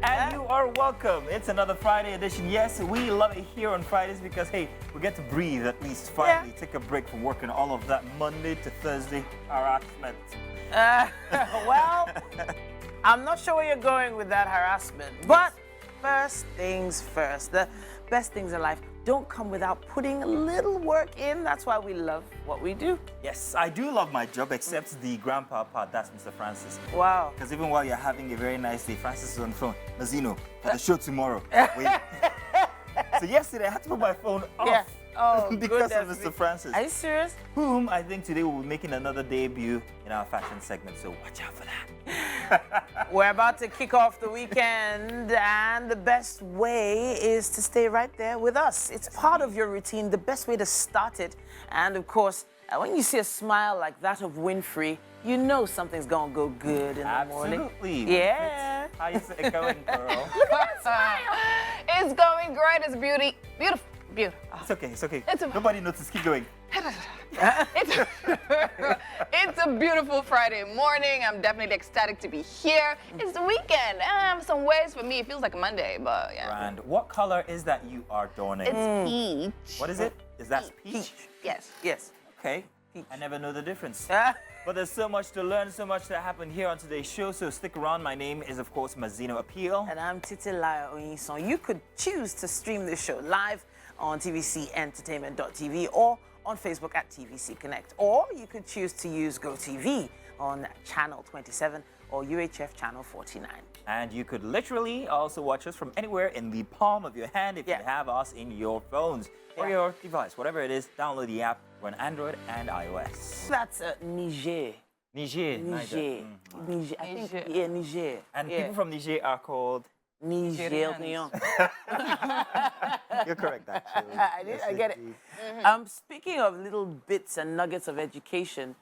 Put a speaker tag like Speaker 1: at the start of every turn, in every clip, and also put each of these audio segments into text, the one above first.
Speaker 1: And you are welcome. It's another Friday edition. Yes, we love it here on Fridays because, hey, we get to breathe at least finally. Take a break from working all of that Monday to Thursday harassment.
Speaker 2: Well, I'm not sure where you're going with that harassment. But first things first. The best things in life don't come without putting a little work in. That's why we love what we do.
Speaker 1: Yes, I do love my job, except the grandpa part. That's Mr. Francis.
Speaker 2: Wow.
Speaker 1: Because even while you're having a very nice day, Francis is on the phone. Azzino, for the show tomorrow. Wait. So yesterday, I had to put my phone off.
Speaker 2: Yeah. Oh,
Speaker 1: because of
Speaker 2: goodness.
Speaker 1: Mr. Francis.
Speaker 2: Are you serious?
Speaker 1: Whom I think today will be making another debut in our fashion segment, so watch out for that.
Speaker 2: We're about to kick off the weekend, and the best way is to stay right there with us. It's part of your routine, the best way to start it. And of course, when you see a smile like that of Winfrey, you know something's gonna go good in the morning.
Speaker 1: Absolutely.
Speaker 2: Yeah.
Speaker 1: How is it going, girl?
Speaker 3: Look at that smile. It's going great. It's beautiful. Beautiful.
Speaker 1: It's okay, it's okay.
Speaker 3: It's a-
Speaker 1: Nobody noticed. Keep going.
Speaker 3: It's a beautiful Friday morning. I'm definitely ecstatic to be here. It's the weekend. Some ways for me, it feels like a Monday, but yeah.
Speaker 1: And what color is that you are donning?
Speaker 3: It's peach.
Speaker 1: What is it? Is that peach?
Speaker 3: Yes.
Speaker 2: Yes.
Speaker 1: Okay. I never know the difference.
Speaker 2: Ah.
Speaker 1: But there's so much to learn, so much to happen here on today's show, so stick around. My name is, of course, Azzino Appeal.
Speaker 2: And I'm Titilaya Oyinson. You could choose to stream this show live on tvcentertainment.tv or on Facebook at TVC Connect. Or you could choose to use GOTV on channel 27 or UHF channel 49.
Speaker 1: And you could literally also watch us from anywhere in the palm of your hand if you have us in your phones or your device, whatever it is. Download the app on Android and iOS.
Speaker 2: That's Niger.
Speaker 1: Niger.
Speaker 2: Niger. Niger. I think,
Speaker 3: Niger.
Speaker 2: yeah, Niger.
Speaker 1: And
Speaker 2: yeah.
Speaker 1: people from Niger are called...
Speaker 2: Nigerians.
Speaker 1: You're correct, actually.
Speaker 2: I get it. Speaking of little bits and nuggets of education,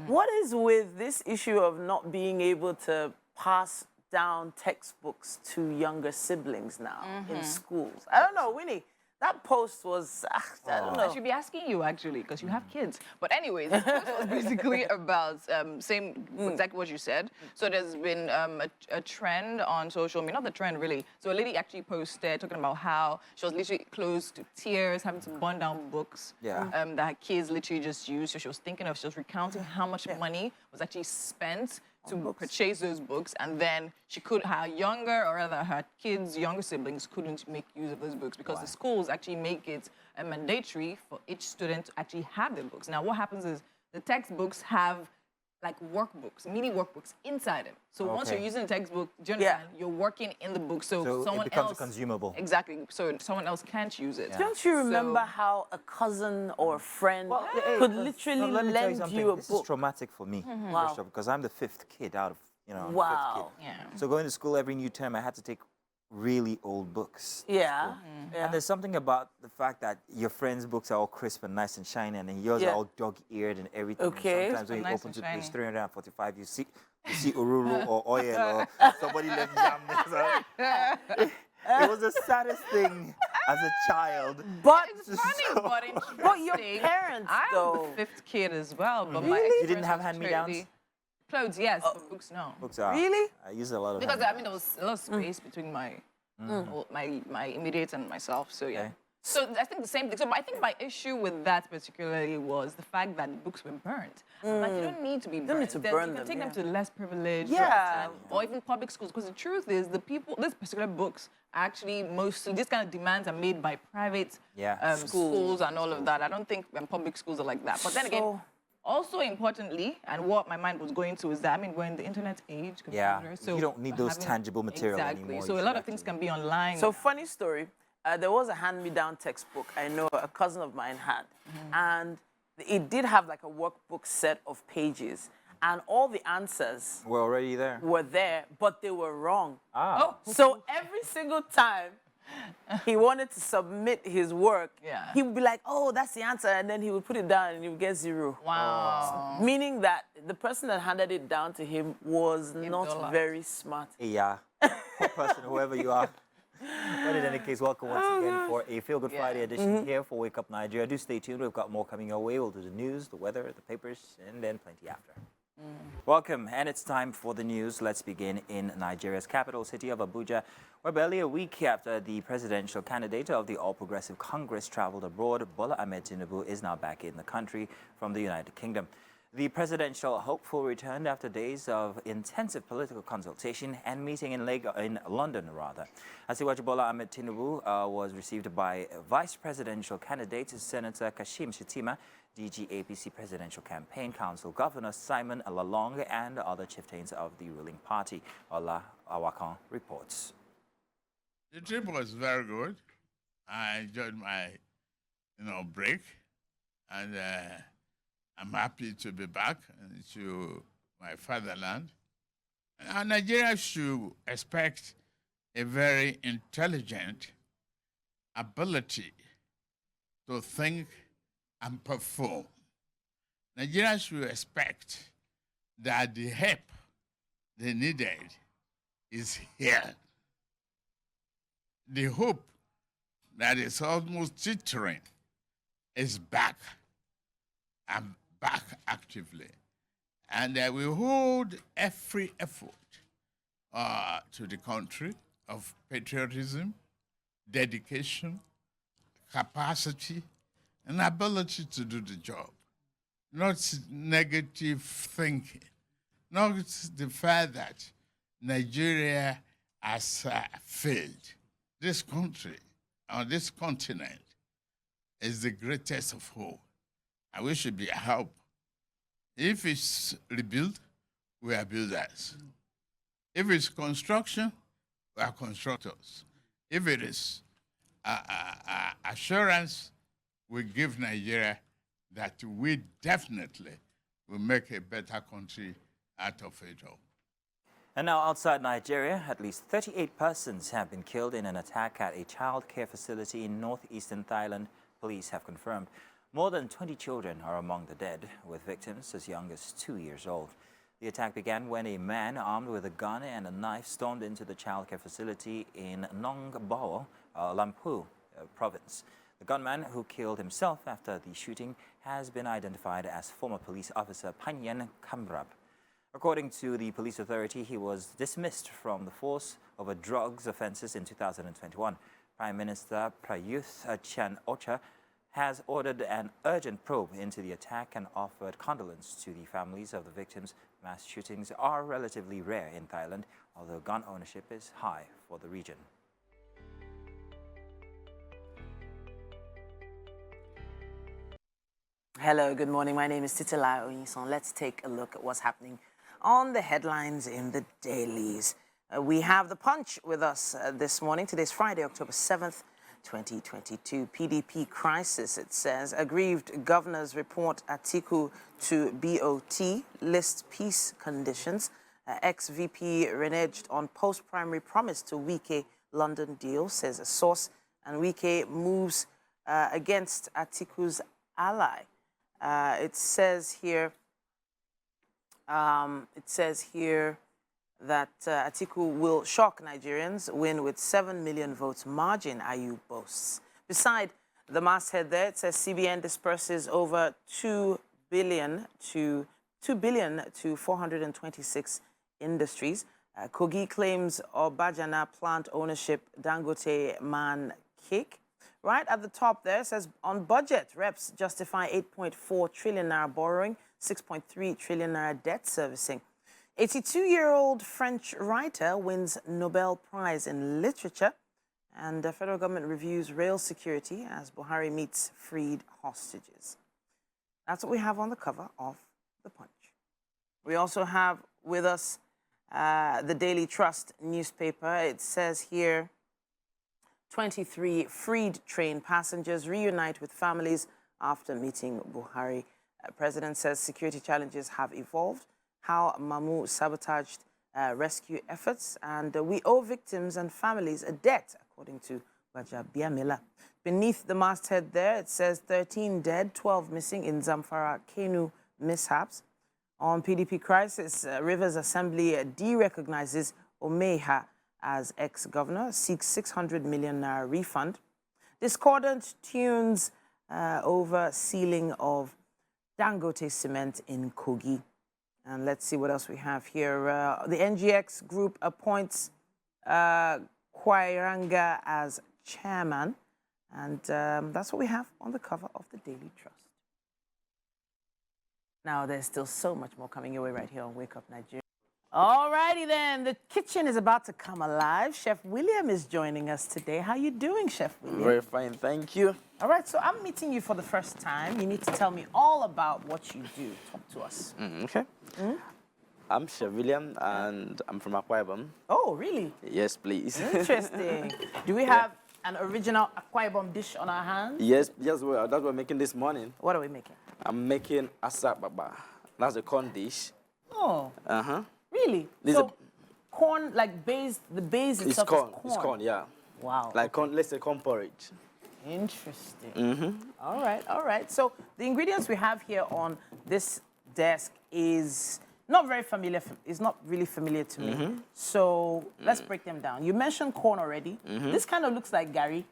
Speaker 2: what is with this issue of not being able to pass down textbooks to younger siblings now in schools? I don't know, Winnie. That post was, I don't know.
Speaker 3: I should be asking you actually, because you have kids. But anyways, this post was basically about exactly what you said. So there's been a trend on social media, not the trend really. So a lady actually posted talking about how she was literally close to tears, having to burn down books that her kids literally just used. So she was recounting how much money was actually spent to purchase those books, and then her kids' younger siblings couldn't make use of those books because the schools actually make it mandatory for each student to actually have their books. Now, what happens is the textbooks have like workbooks, mini workbooks inside them. So once you're using a textbook, do you understand? You're working in the book, so someone
Speaker 1: it becomes
Speaker 3: else
Speaker 1: consumable.
Speaker 3: Exactly. So someone else can't use it.
Speaker 2: Don't you remember how a cousin or a friend could literally
Speaker 1: let me tell
Speaker 2: lend you a
Speaker 1: This
Speaker 2: book?
Speaker 1: is traumatic for me, first off, because I'm the fifth kid out of, fifth
Speaker 2: Wow.
Speaker 1: kid.
Speaker 3: Yeah.
Speaker 1: So going to school every new term, I had to take really old books.
Speaker 2: Yeah.
Speaker 1: And there's something about the fact that your friends' books are all crisp and nice and shiny, and then yours are all dog-eared and everything.
Speaker 2: Okay.
Speaker 1: Sometimes when you
Speaker 3: Nice
Speaker 1: open
Speaker 3: and
Speaker 1: to page
Speaker 3: shiny.
Speaker 1: 345, you see Ururu or oil or somebody left jam. It was the saddest thing as a child.
Speaker 2: But
Speaker 3: It's funny, but interesting.
Speaker 2: But your parents,
Speaker 3: I'm
Speaker 2: though.
Speaker 3: the fifth kid as well, but my
Speaker 1: You didn't
Speaker 3: experience
Speaker 1: have
Speaker 3: was
Speaker 1: hand-me-downs?
Speaker 3: totally- Clothes, yes, but books, no.
Speaker 1: Books are.
Speaker 2: Really?
Speaker 1: I use a lot of
Speaker 3: Because
Speaker 1: hand-me-downs.
Speaker 3: there was a lot of space between my immediate and myself. So yeah.
Speaker 1: Okay.
Speaker 3: So I think the same thing. So I think my issue with that particularly was the fact that the books were burnt. Like you don't need to be burnt.
Speaker 2: don't need to burn
Speaker 3: You
Speaker 2: them,
Speaker 3: can take them
Speaker 2: yeah.
Speaker 3: to less privileged,
Speaker 2: Yeah.
Speaker 3: or even public schools. Because the truth is, these particular books actually these kind of demands are made by private schools and all of that. I don't think public schools are like that. But then again. Also importantly, and what my mind was going to is that, we're in the internet age, computer, so
Speaker 1: you don't need those tangible material anymore.
Speaker 3: So a lot of things can be online.
Speaker 2: So funny story, there was a hand-me-down textbook I know a cousin of mine had, and it did have like a workbook set of pages, and all the answers
Speaker 1: We're already there.
Speaker 2: were there, but they were wrong.
Speaker 1: Ah.
Speaker 2: So every single time he wanted to submit his work, he would be like, oh, that's the answer, and then he would put it down and he would get 0.
Speaker 3: Wow.
Speaker 2: Meaning that the person that handed it down to him was not very smart.
Speaker 1: Yeah. Poor person, whoever you are. But in any case, welcome once again for a Feel Good Friday edition here for Wake Up Nigeria. Do stay tuned. We've got more coming your way. We'll do the news, the weather, the papers, and then plenty after. Welcome, and it's time for the news. Let's begin in Nigeria's capital city of Abuja, where barely a week after the presidential candidate of the All Progressive Congress traveled abroad, Bola Ahmed Tinubu is now back in the country from the United Kingdom. The presidential hopeful returned after days of intensive political consultation and meeting in London. Asiwaju Bola Ahmed Tinubu was received by Vice Presidential candidate Senator Kashim Shettima, DG APC Presidential Campaign Council Governor Simon Lalong, and other chieftains of the ruling party. Ola Awakan reports.
Speaker 4: The trip was very good. I enjoyed my, break, and I'm happy to be back to my fatherland. And Nigeria should expect a very intelligent ability to think and perform. Nigeria should expect that the help they needed is here. The hope that is almost teetering is back. I'm back actively. And we hold every effort to the country of patriotism, dedication, capacity, and ability to do the job. Not negative thinking. Not the fact that Nigeria has failed. This country, or this continent, is the greatest of all. And we should be a help. If it's rebuild, we are builders. If it's construction, we are constructors. If it is assurance, we give Nigeria that we definitely will make a better country out of it all.
Speaker 1: And now outside Nigeria, at least 38 persons have been killed in an attack at a child care facility in northeastern Thailand, police have confirmed. More than 20 children are among the dead, with victims as young as 2 years old. The attack began when a man armed with a gun and a knife stormed into the child care facility in Nong Bao, Lampu province. The gunman, who killed himself after the shooting, has been identified as former police officer Panyan Kamrab. According to the police authority, he was dismissed from the force over drugs offenses in 2021. Prime Minister Prayuth Chan-ocha has ordered an urgent probe into the attack and offered condolence to the families of the victims. Mass shootings are relatively rare in Thailand, although gun ownership is high for the region.
Speaker 2: Hello, good morning. My name is Titila Oyinson. Let's take a look at what's happening on the headlines in the dailies. We have The Punch with us this morning. Today's Friday, October 7th, 2022. PDP crisis, it says. Aggrieved governors report Atiku to BOT, list peace conditions. Ex-VP reneged on post-primary promise to Wike London deal, says a source. And Wike moves against Atiku's ally. It says here that Atiku will shock Nigerians, win with 7 million votes margin, Ayu boasts. Beside the masthead there, it says CBN disperses over 2 billion to 426 industries. Kogi claims Obajana plant ownership, Dangote man kick. Right at the top there, it says on budget, reps justify 8.4 trillion naira borrowing, 6.3 trillion naira debt servicing. 82-year-old French writer wins Nobel Prize in Literature, and the federal government reviews rail security as Buhari meets freed hostages. That's what we have on the cover of The Punch. We also have with us the Daily Trust newspaper. It says here, 23 freed train passengers reunite with families after meeting Buhari. President says security challenges have evolved. How Mamu sabotaged rescue efforts, and we owe victims and families a debt, according to Baja Biamila. Beneath the masthead there, it says 13 dead, 12 missing in Zamfara Kenu mishaps. On PDP crisis, Rivers Assembly de-recognizes Omeha as ex-governor, seeks 600 million naira refund. Discordant tunes over sealing of Dangote cement in Kogi. And let's see what else we have here. The NGX group appoints Kwairanga as chairman. And that's what we have on the cover of the Daily Trust. Now, there's still so much more coming your way right here on Wake Up Nigeria. All righty then, the kitchen is about to come alive. Chef William is joining us today. How you doing, Chef William?
Speaker 5: Very fine, thank you.
Speaker 2: All right, so I'm meeting you for the first time. You need to tell me all about what you do. Talk to us.
Speaker 5: Okay. I'm Chef William, and I'm from Akwa Ibom.
Speaker 2: Oh, really?
Speaker 5: Yes, please.
Speaker 2: Interesting. Do we have an original Akwa Ibom dish on our hands?
Speaker 5: Yes, that's what we're making this morning.
Speaker 2: What are we making?
Speaker 5: I'm making asababa. That's a corn dish.
Speaker 2: Oh.
Speaker 5: Uh-huh.
Speaker 2: Really?
Speaker 5: This
Speaker 2: so, corn, like the base itself is corn?
Speaker 5: It's corn, yeah.
Speaker 2: Wow.
Speaker 5: Like corn, let's say corn porridge.
Speaker 2: Interesting. All right, all right. So the ingredients we have here on this desk is not very familiar. It's not really familiar to me. So let's break them down. You mentioned corn already. This kind of looks like gari.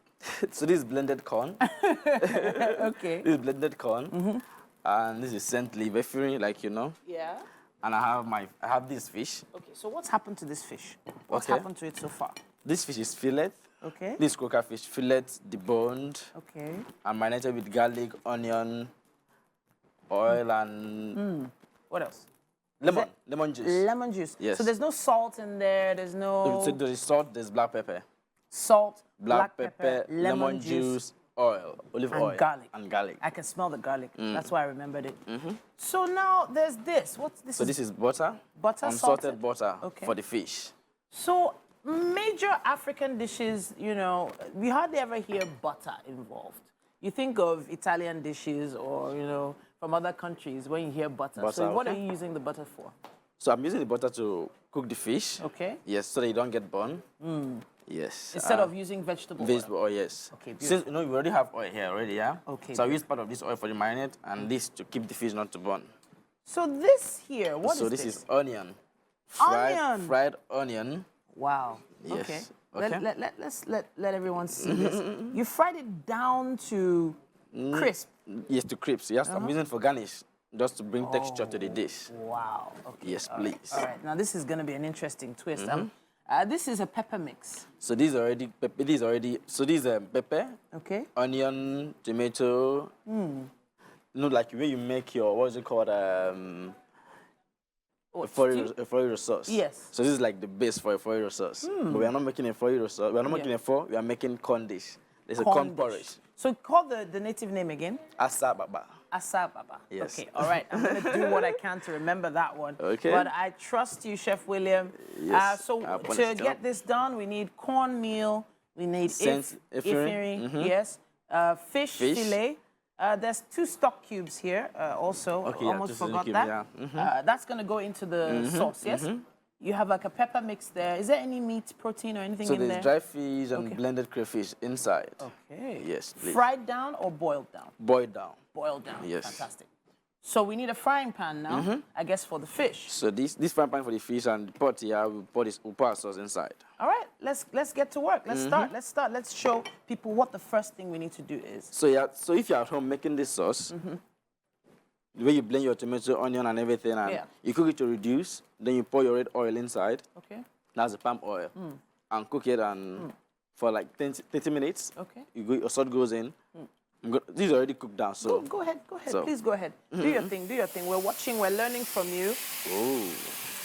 Speaker 5: So this is blended corn.
Speaker 2: Okay.
Speaker 5: This is blended corn. And this is scent liver, like you know.
Speaker 2: Yeah.
Speaker 5: And I have this fish.
Speaker 2: Okay, so what's happened to this fish? What's happened to it so far?
Speaker 5: This fish is fillet.
Speaker 2: Okay.
Speaker 5: This croaker fish, fillet, deboned.
Speaker 2: Okay.
Speaker 5: And marinated with garlic, onion, oil, and
Speaker 2: What else?
Speaker 5: lemon juice.
Speaker 2: Lemon juice.
Speaker 5: Yes.
Speaker 2: So there's no salt in there. There's no
Speaker 5: So there's salt, there's black pepper.
Speaker 2: salt,
Speaker 5: Black pepper, lemon juice, oil, olive
Speaker 2: and
Speaker 5: oil.
Speaker 2: garlic.
Speaker 5: And garlic.
Speaker 2: I can smell the garlic. That's why I remembered it. So now there's this. What's this?
Speaker 5: So this is butter.
Speaker 2: Butter,
Speaker 5: unsalted
Speaker 2: salted?
Speaker 5: butter
Speaker 2: Okay.
Speaker 5: for the fish.
Speaker 2: So major African dishes, you know, we hardly ever hear butter involved. You think of Italian dishes or, you know, from other countries when you hear butter.
Speaker 5: Butter,
Speaker 2: So what are
Speaker 5: okay.
Speaker 2: you using the butter for?
Speaker 5: So I'm using the butter to cook the fish.
Speaker 2: Okay.
Speaker 5: Yes, so that you don't get burned. Yes.
Speaker 2: Instead of using vegetable oil.
Speaker 5: vegetable oil, yes.
Speaker 2: Okay,
Speaker 5: Since you know we already have oil here already, yeah.
Speaker 2: Okay,
Speaker 5: So I use part of this oil for the marinade and this to keep the fish not to burn.
Speaker 2: So this here, what is
Speaker 5: so
Speaker 2: this?
Speaker 5: this is onion.
Speaker 2: Onion.
Speaker 5: Fried onion.
Speaker 2: Wow.
Speaker 5: Yes.
Speaker 2: Okay.
Speaker 5: Okay.
Speaker 2: Let's let everyone see this. You fried it down to crisp.
Speaker 5: Yes, to crisp. Yes, I'm using for garnish, just to bring texture to the dish.
Speaker 2: Wow. Okay.
Speaker 5: Yes,
Speaker 2: all right,
Speaker 5: please.
Speaker 2: All right. Now this is going to be an interesting twist. This is a pepper mix.
Speaker 5: So this is already pepper. So this is pepper,
Speaker 2: Okay.
Speaker 5: onion, tomato. You know, like where you make your what's it called? A four sauce.
Speaker 2: Yes.
Speaker 5: So this is like the base for a four sauce. But we are not making a four sauce. We are not making a four. We are making corn dish. There's a corn
Speaker 2: dish.
Speaker 5: porridge.
Speaker 2: So call the native name again.
Speaker 5: Asababa.
Speaker 2: Asababa.
Speaker 5: Yes.
Speaker 2: Okay. All right. I'm going to do what I can to remember that one.
Speaker 5: Okay.
Speaker 2: But I trust you, Chef William.
Speaker 5: Yes,
Speaker 2: So
Speaker 5: I'll put
Speaker 2: to
Speaker 5: it
Speaker 2: get
Speaker 5: down.
Speaker 2: this done, we need cornmeal. We need
Speaker 5: Efiri.
Speaker 2: efiri. Yes. Fish fillet. There's 2 stock cubes here also.
Speaker 5: Okay, yeah,
Speaker 2: Almost
Speaker 5: 2
Speaker 2: forgot
Speaker 5: cubes,
Speaker 2: that.
Speaker 5: yeah.
Speaker 2: That's going to go into the sauce, yes? You have like a pepper mix there. Is there any meat, protein, or anything
Speaker 5: So
Speaker 2: in
Speaker 5: there's
Speaker 2: there?
Speaker 5: dry fish and
Speaker 2: Okay.
Speaker 5: blended crayfish inside.
Speaker 2: Okay.
Speaker 5: Yes, please.
Speaker 2: Fried down or boiled down?
Speaker 5: Boiled down.
Speaker 2: Boiled down.
Speaker 5: Yes.
Speaker 2: Fantastic. So we need a frying pan now, I guess, for the fish.
Speaker 5: So this frying pan for the fish and the pot here, we'll put our sauce inside.
Speaker 2: All right, let's get to work. Let's start. Let's show people what the first thing we need to do is.
Speaker 5: So yeah, so if you're at home making this sauce, the way you blend your tomato, onion, and everything, and you cook it to reduce, then you pour your red oil inside.
Speaker 2: Okay.
Speaker 5: That's the palm oil, and cook it and for like 30 minutes.
Speaker 2: Okay.
Speaker 5: Your salt goes in. This is already cooked down, so
Speaker 2: Go ahead.
Speaker 5: So-
Speaker 2: Please go ahead. Do your thing. Do your thing. We're watching. We're learning from you.
Speaker 5: oh,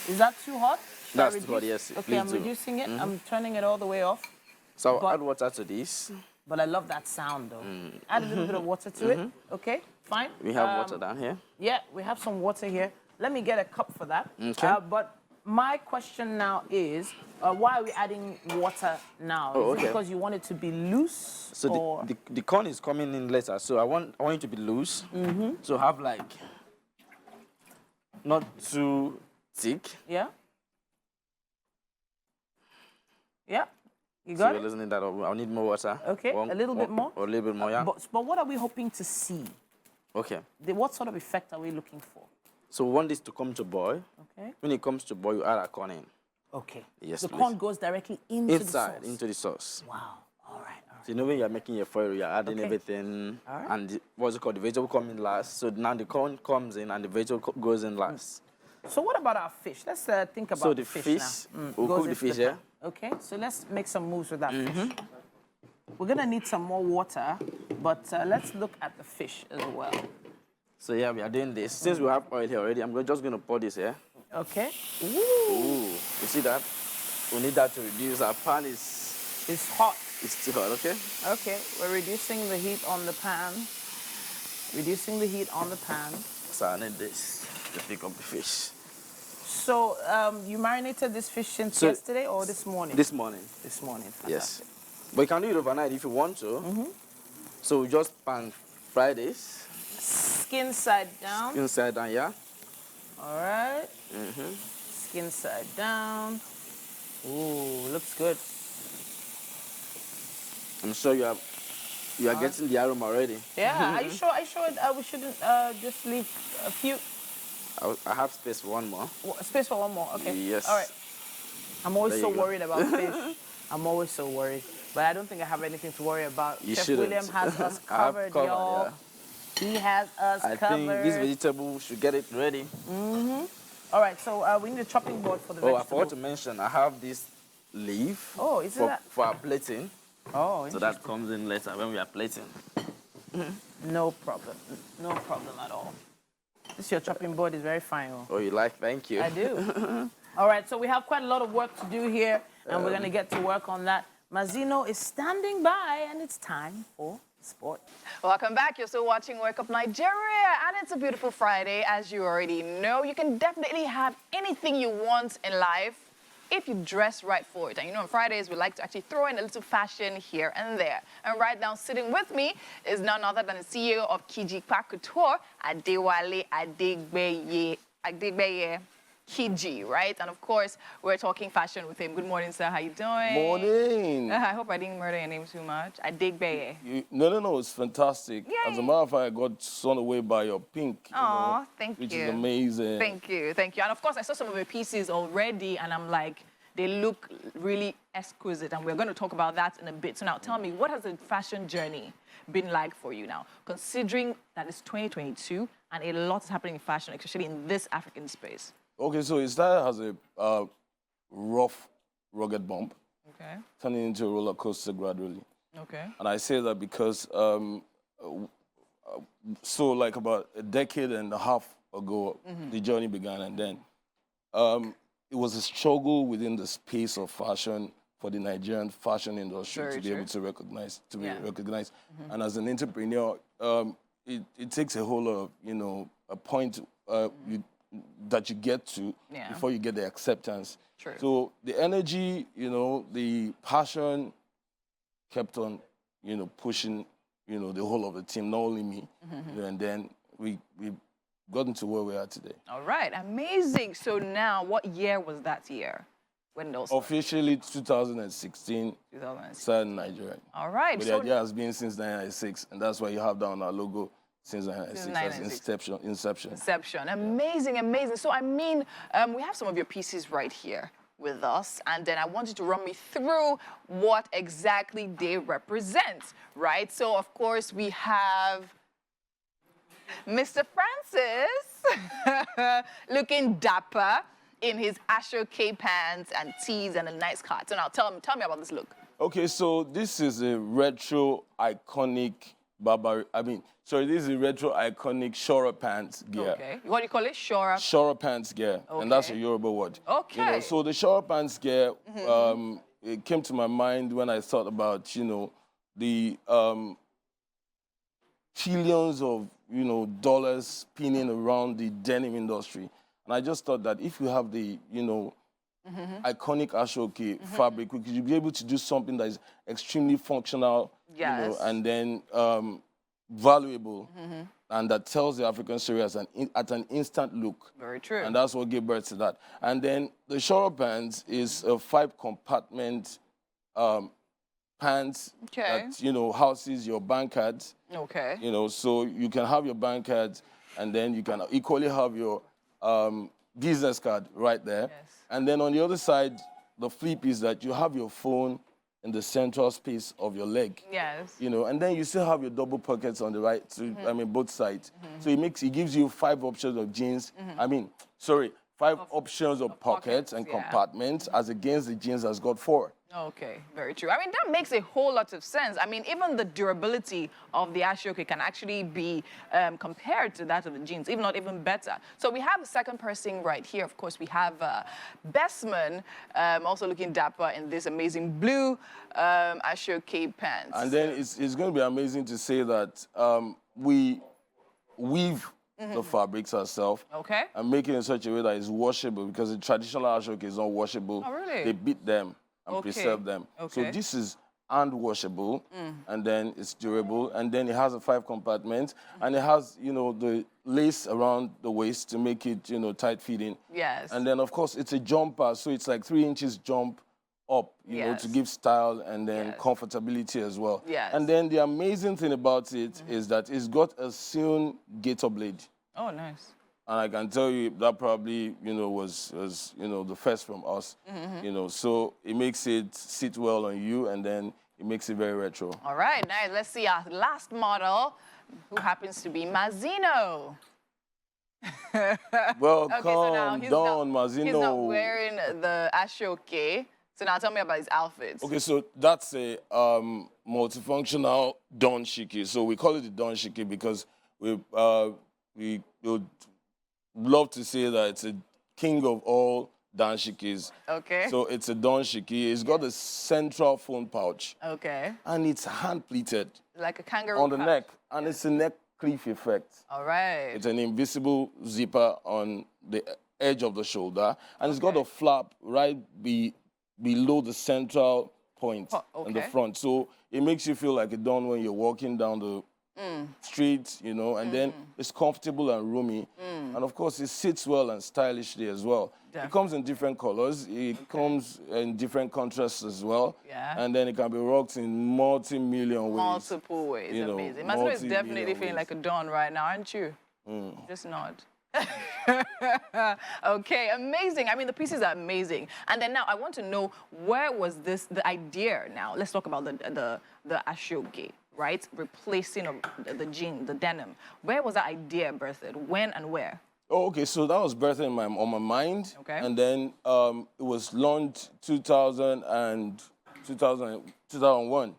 Speaker 2: Is that too hot? Should I
Speaker 5: That's too hot,
Speaker 2: reduce?
Speaker 5: yes,
Speaker 2: Okay,
Speaker 5: please
Speaker 2: I'm
Speaker 5: do.
Speaker 2: reducing it. I'm turning it all the way off.
Speaker 5: so
Speaker 2: But-
Speaker 5: I'll add water to this.
Speaker 2: But I love that sound though. Add a little bit of water to it. Okay, fine.
Speaker 5: We have water down here.
Speaker 2: Yeah, we have some water here. Let me get a cup for that.
Speaker 5: Okay.
Speaker 2: But my question now is, why are we adding water now?
Speaker 5: Oh,
Speaker 2: Is it
Speaker 5: okay.
Speaker 2: because you want it to be loose?
Speaker 5: So
Speaker 2: or?
Speaker 5: the corn is coming in later, so I want it to be loose. So have like not too thick.
Speaker 2: Yeah? Yeah? You
Speaker 5: So
Speaker 2: got
Speaker 5: you're
Speaker 2: it?
Speaker 5: listening that I'll need more water.
Speaker 2: Okay, a little bit more?
Speaker 5: Or a little bit more, yeah.
Speaker 2: But what are we hoping to see?
Speaker 5: Okay.
Speaker 2: What sort of effect are we looking for?
Speaker 5: So we want this to come to boil.
Speaker 2: Okay.
Speaker 5: When it comes to boil, you add our corn in.
Speaker 2: Okay.
Speaker 5: Yes,
Speaker 2: the
Speaker 5: please.
Speaker 2: corn goes directly into the
Speaker 5: Inside,
Speaker 2: sauce.
Speaker 5: into the sauce.
Speaker 2: Wow. All right.
Speaker 5: So you know when you're making your foil, you're adding
Speaker 2: Okay.
Speaker 5: everything.
Speaker 2: All right.
Speaker 5: And what's it called? The vegetable comes in last. So now the corn comes in and the vegetable goes in last.
Speaker 2: So what about our fish? Let's think about
Speaker 5: So
Speaker 2: the
Speaker 5: the
Speaker 2: fish
Speaker 5: fish,
Speaker 2: now.
Speaker 5: we'll
Speaker 2: Goes
Speaker 5: cook the
Speaker 2: into
Speaker 5: fish,
Speaker 2: pan.
Speaker 5: yeah?
Speaker 2: Okay, so let's make some moves with that fish. We're gonna need some more water, but let's look at the fish as well.
Speaker 5: So yeah, we are doing this. Since we have oil here already, just going to pour this here.
Speaker 2: Okay.
Speaker 5: Ooh, you see that? We need that to reduce. Our pan is
Speaker 2: It's hot.
Speaker 5: it's too hot, okay?
Speaker 2: Okay, we're reducing the heat on the pan. Reducing the heat on the pan.
Speaker 5: So I need this to pick up the fish.
Speaker 2: So you marinated this fish since
Speaker 5: So-
Speaker 2: yesterday or this morning?
Speaker 5: This morning,
Speaker 2: This morning.
Speaker 5: yes.
Speaker 2: Fantastic.
Speaker 5: But you can do it overnight if you want to. So we just pan fry this
Speaker 2: Skin side down.
Speaker 5: inside and yeah.
Speaker 2: All right. Skin side down. Ooh, looks good.
Speaker 5: I'm sure you are getting the aroma already.
Speaker 2: Yeah. Are you sure? We shouldn't just leave a few
Speaker 5: I have space for one more.
Speaker 2: space for one more. Okay.
Speaker 5: Yes.
Speaker 2: All right. I'm always
Speaker 5: There
Speaker 2: so
Speaker 5: you go.
Speaker 2: worried about fish. I'm always so worried, but I don't think I have anything to worry about.
Speaker 5: You
Speaker 2: Chef
Speaker 5: shouldn't.
Speaker 2: William has us
Speaker 5: I have
Speaker 2: covered,
Speaker 5: covered,
Speaker 2: y'all.
Speaker 5: yeah.
Speaker 2: He has us
Speaker 5: I
Speaker 2: covered.
Speaker 5: think this vegetable should get it ready.
Speaker 2: All right. So we need a chopping board for the
Speaker 5: Oh, I
Speaker 2: vegetable.
Speaker 5: forgot to mention, I have this leaf
Speaker 2: Oh, is it
Speaker 5: for,
Speaker 2: that?
Speaker 5: for our plating.
Speaker 2: Oh,
Speaker 5: So that comes in later when we are plating.
Speaker 2: no problem. No problem at all. This your chopping board is very fine. Oh.
Speaker 5: Oh, you like? Thank you.
Speaker 2: I do. All right, so we have quite a lot of work to do here, and we're going to get to work on that. Azzino is standing by, and it's time for sport.
Speaker 3: Welcome back. You're still watching Wake Up Nigeria, and it's a beautiful Friday. As you already know, you can definitely have anything you want in life if you dress right for it. And you know, on Fridays, we like to actually throw in a little fashion here and there. And right now, sitting with me is none other than the CEO of Kiji Couture, Adewale Adegbeye Kiji, right? And of course, we're talking fashion with him. Good morning, sir. How you doing?
Speaker 6: Morning.
Speaker 3: I hope I didn't murder your name too much. Adegbeye.
Speaker 6: No, it's fantastic.
Speaker 3: Yay.
Speaker 6: As a matter of fact, I got blown away by your pink,
Speaker 3: Aw, thank
Speaker 6: which
Speaker 3: you.
Speaker 6: is amazing.
Speaker 3: Thank you, thank you. And of course, I saw some of your pieces already, and I'm like, they look really exquisite, and we're going to talk about that in a bit. So now, tell me, what has the fashion journey been like for you now, considering that it's 2022 and a lot is happening in fashion, especially in this African space?
Speaker 6: Okay, so it started as a rough, rugged bump,
Speaker 3: Okay,
Speaker 6: turning into a roller coaster gradually.
Speaker 3: okay.
Speaker 6: And I say that because, so like about a decade and a half ago, the journey began, and then it was a struggle within the space of fashion for the Nigerian fashion industry
Speaker 3: Very
Speaker 6: to be
Speaker 3: true.
Speaker 6: able to recognize, to be
Speaker 3: Yeah.
Speaker 6: recognized. And as an entrepreneur, it takes a whole lot of, a point that you get to
Speaker 3: Yeah.
Speaker 6: before you get the acceptance.
Speaker 3: True.
Speaker 6: So the energy, the passion kept on, pushing, the whole of the team, not only me. And then we gotten to where we are today.
Speaker 3: All right, amazing. So now, what year was that year? When those
Speaker 6: Officially 2016,
Speaker 3: 2006.
Speaker 6: started in Nigeria.
Speaker 3: All right,
Speaker 6: But
Speaker 3: so
Speaker 6: the idea has been since 1996, and that's why you have that on our logo since 1996. That's
Speaker 3: 1996.
Speaker 6: inception.
Speaker 3: Inception. Amazing, amazing. So, I mean, we have some of your pieces right here with us, and then I want you to run me through what exactly they represent, right? So, of course, we have Mr. Francis looking dapper in his Aso Gate pants and tees and a nice cut. So now, tell me about this look.
Speaker 6: Okay, so this is a retro iconic this is a retro iconic Shora pants gear.
Speaker 3: Okay. What do you call it? Shora.
Speaker 6: Shora pants gear, and that's a
Speaker 3: Okay.
Speaker 6: Yoruba word.
Speaker 3: Okay.
Speaker 6: So the Shora pants gear, it came to my mind when I thought about, the trillions of, dollars spinning around the denim industry. And I just thought that if you have the, iconic Aso Gate fabric, we could be able to do something that is extremely functional,
Speaker 3: Yes.
Speaker 6: and then valuable, and that tells the African story at an instant look.
Speaker 3: Very true.
Speaker 6: And that's what gave birth to that. And then the Shora pants is a 5-compartment pants
Speaker 3: Okay.
Speaker 6: that, houses your bank cards.
Speaker 3: Okay.
Speaker 6: So you can have your bank cards, and then you can equally have your business card right there.
Speaker 3: Yes.
Speaker 6: And then on the other side, the flip is that you have your phone in the central space of your leg.
Speaker 3: Yes.
Speaker 6: And then you still have your double pockets on the right, both sides. So it gives you 5 options of jeans. 5 options of pockets and compartments as against the jeans that's got 4.
Speaker 3: Okay, very true. I mean, that makes a whole lot of sense. I mean, even the durability of the Ashoke can actually be compared to that of the jeans, if not even better. So we have the second person right here. Of course, we have Bosman, also looking dapper in this amazing blue Ashoke pants.
Speaker 6: And then it's going to be amazing to say that we weave the fabrics ourselves and make it in such a way that it's washable, because the traditional Ashoke is not washable.
Speaker 3: Oh, really?
Speaker 6: They beat them and preserve them. So this is hand washable, and then it's durable, and then it has a 5 compartments, and it has, you know, the lace around the waist to make it, you know, tight fitting.
Speaker 3: Yes.
Speaker 6: And then of course it's a jumper, so it's like 3 inches jump up, you know, to give style and then comfortability as well.
Speaker 3: Yes.
Speaker 6: And then the amazing thing about it is that it's got a sewn gator blade.
Speaker 3: Oh, nice.
Speaker 6: And I can tell you that probably, you know, was you know, the first from us, you know, so it makes it sit well on you, and then it makes it very retro.
Speaker 3: All right, nice. Let's see our last model, who happens to be Azzino.
Speaker 6: Welcome,
Speaker 3: so now
Speaker 6: Don Azzino.
Speaker 3: He's not wearing the Ashoke. So now tell me about his outfits.
Speaker 6: Okay, so that's a multifunctional Don Shiki. So we call it the Don Shiki because we would love to say that it's a king of all Don Shikis.
Speaker 3: Okay.
Speaker 6: So it's a Don Shiki. It's got a central phone pouch.
Speaker 3: Okay.
Speaker 6: And it's hand pleated.
Speaker 3: Like a kangaroo
Speaker 6: on the
Speaker 3: pouch.
Speaker 6: neck. And it's a neck cliff effect.
Speaker 3: All right.
Speaker 6: It's an invisible zipper on the edge of the shoulder. And it's got a flap right below the central point in the front. So it makes you feel like a Don when you're walking down the street, you know, and then it's comfortable and roomy. And of course, it sits well and stylishly as well. It comes in different colors. It comes in different contrasts as well.
Speaker 3: Yeah.
Speaker 6: And then it can be rocked in multi-million ways.
Speaker 3: Multiple ways.
Speaker 6: You know,
Speaker 3: amazing. Azzino is definitely feeling like a Don right now, aren't you? Just nod. Okay, amazing. I mean, the pieces are amazing. And then now I want to know, where was the idea now? Let's talk about the Ashoke, right? Replacing of the jean, the denim. Where was that idea birthed? When and where?
Speaker 6: Oh, okay, so that was birthed on my mind.
Speaker 3: Okay.
Speaker 6: And then it was launched 2001,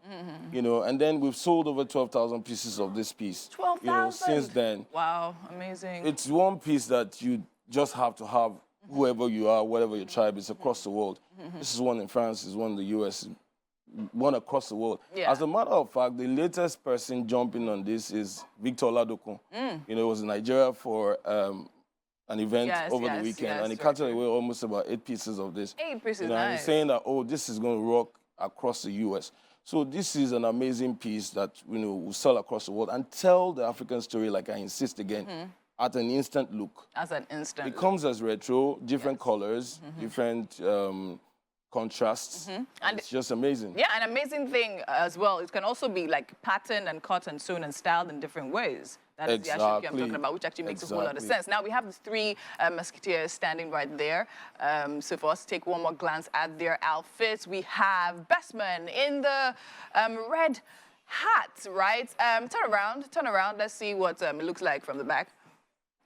Speaker 6: you know, and then we've sold over 12,000 pieces of this piece.
Speaker 3: 12,000?
Speaker 6: You know, since then.
Speaker 3: Wow, amazing.
Speaker 6: It's one piece that you just have to have, whoever you are, whatever your tribe is, across the world. This is one in France, this is one in the US, one across the world.
Speaker 3: Yeah.
Speaker 6: As a matter of fact, the latest person jumping on this is Victor Oladokun. You know, he was in Nigeria for an event over the weekend, and he carted away almost about 8 pieces of this.
Speaker 3: 8 pieces,
Speaker 6: you know,
Speaker 3: nice.
Speaker 6: And he's saying that, oh, this is going to rock across the US. So this is an amazing piece that, you know, will sell across the world and tell the African story, like I insist again, at an instant look.
Speaker 3: As an instant
Speaker 6: It comes as retro, different colors, different contrasts. And it's just amazing.
Speaker 3: Yeah, an amazing thing as well. It can also be like patterned and cut and sewn and styled in different ways. That is the Ashoke I'm talking about, which actually makes a whole lot of sense. Now we have the 3 musketeers standing right there. So for us to take one more glance at their outfits, we have Bosman in the red hat, right? Turn around. Let's see what it looks like from the back.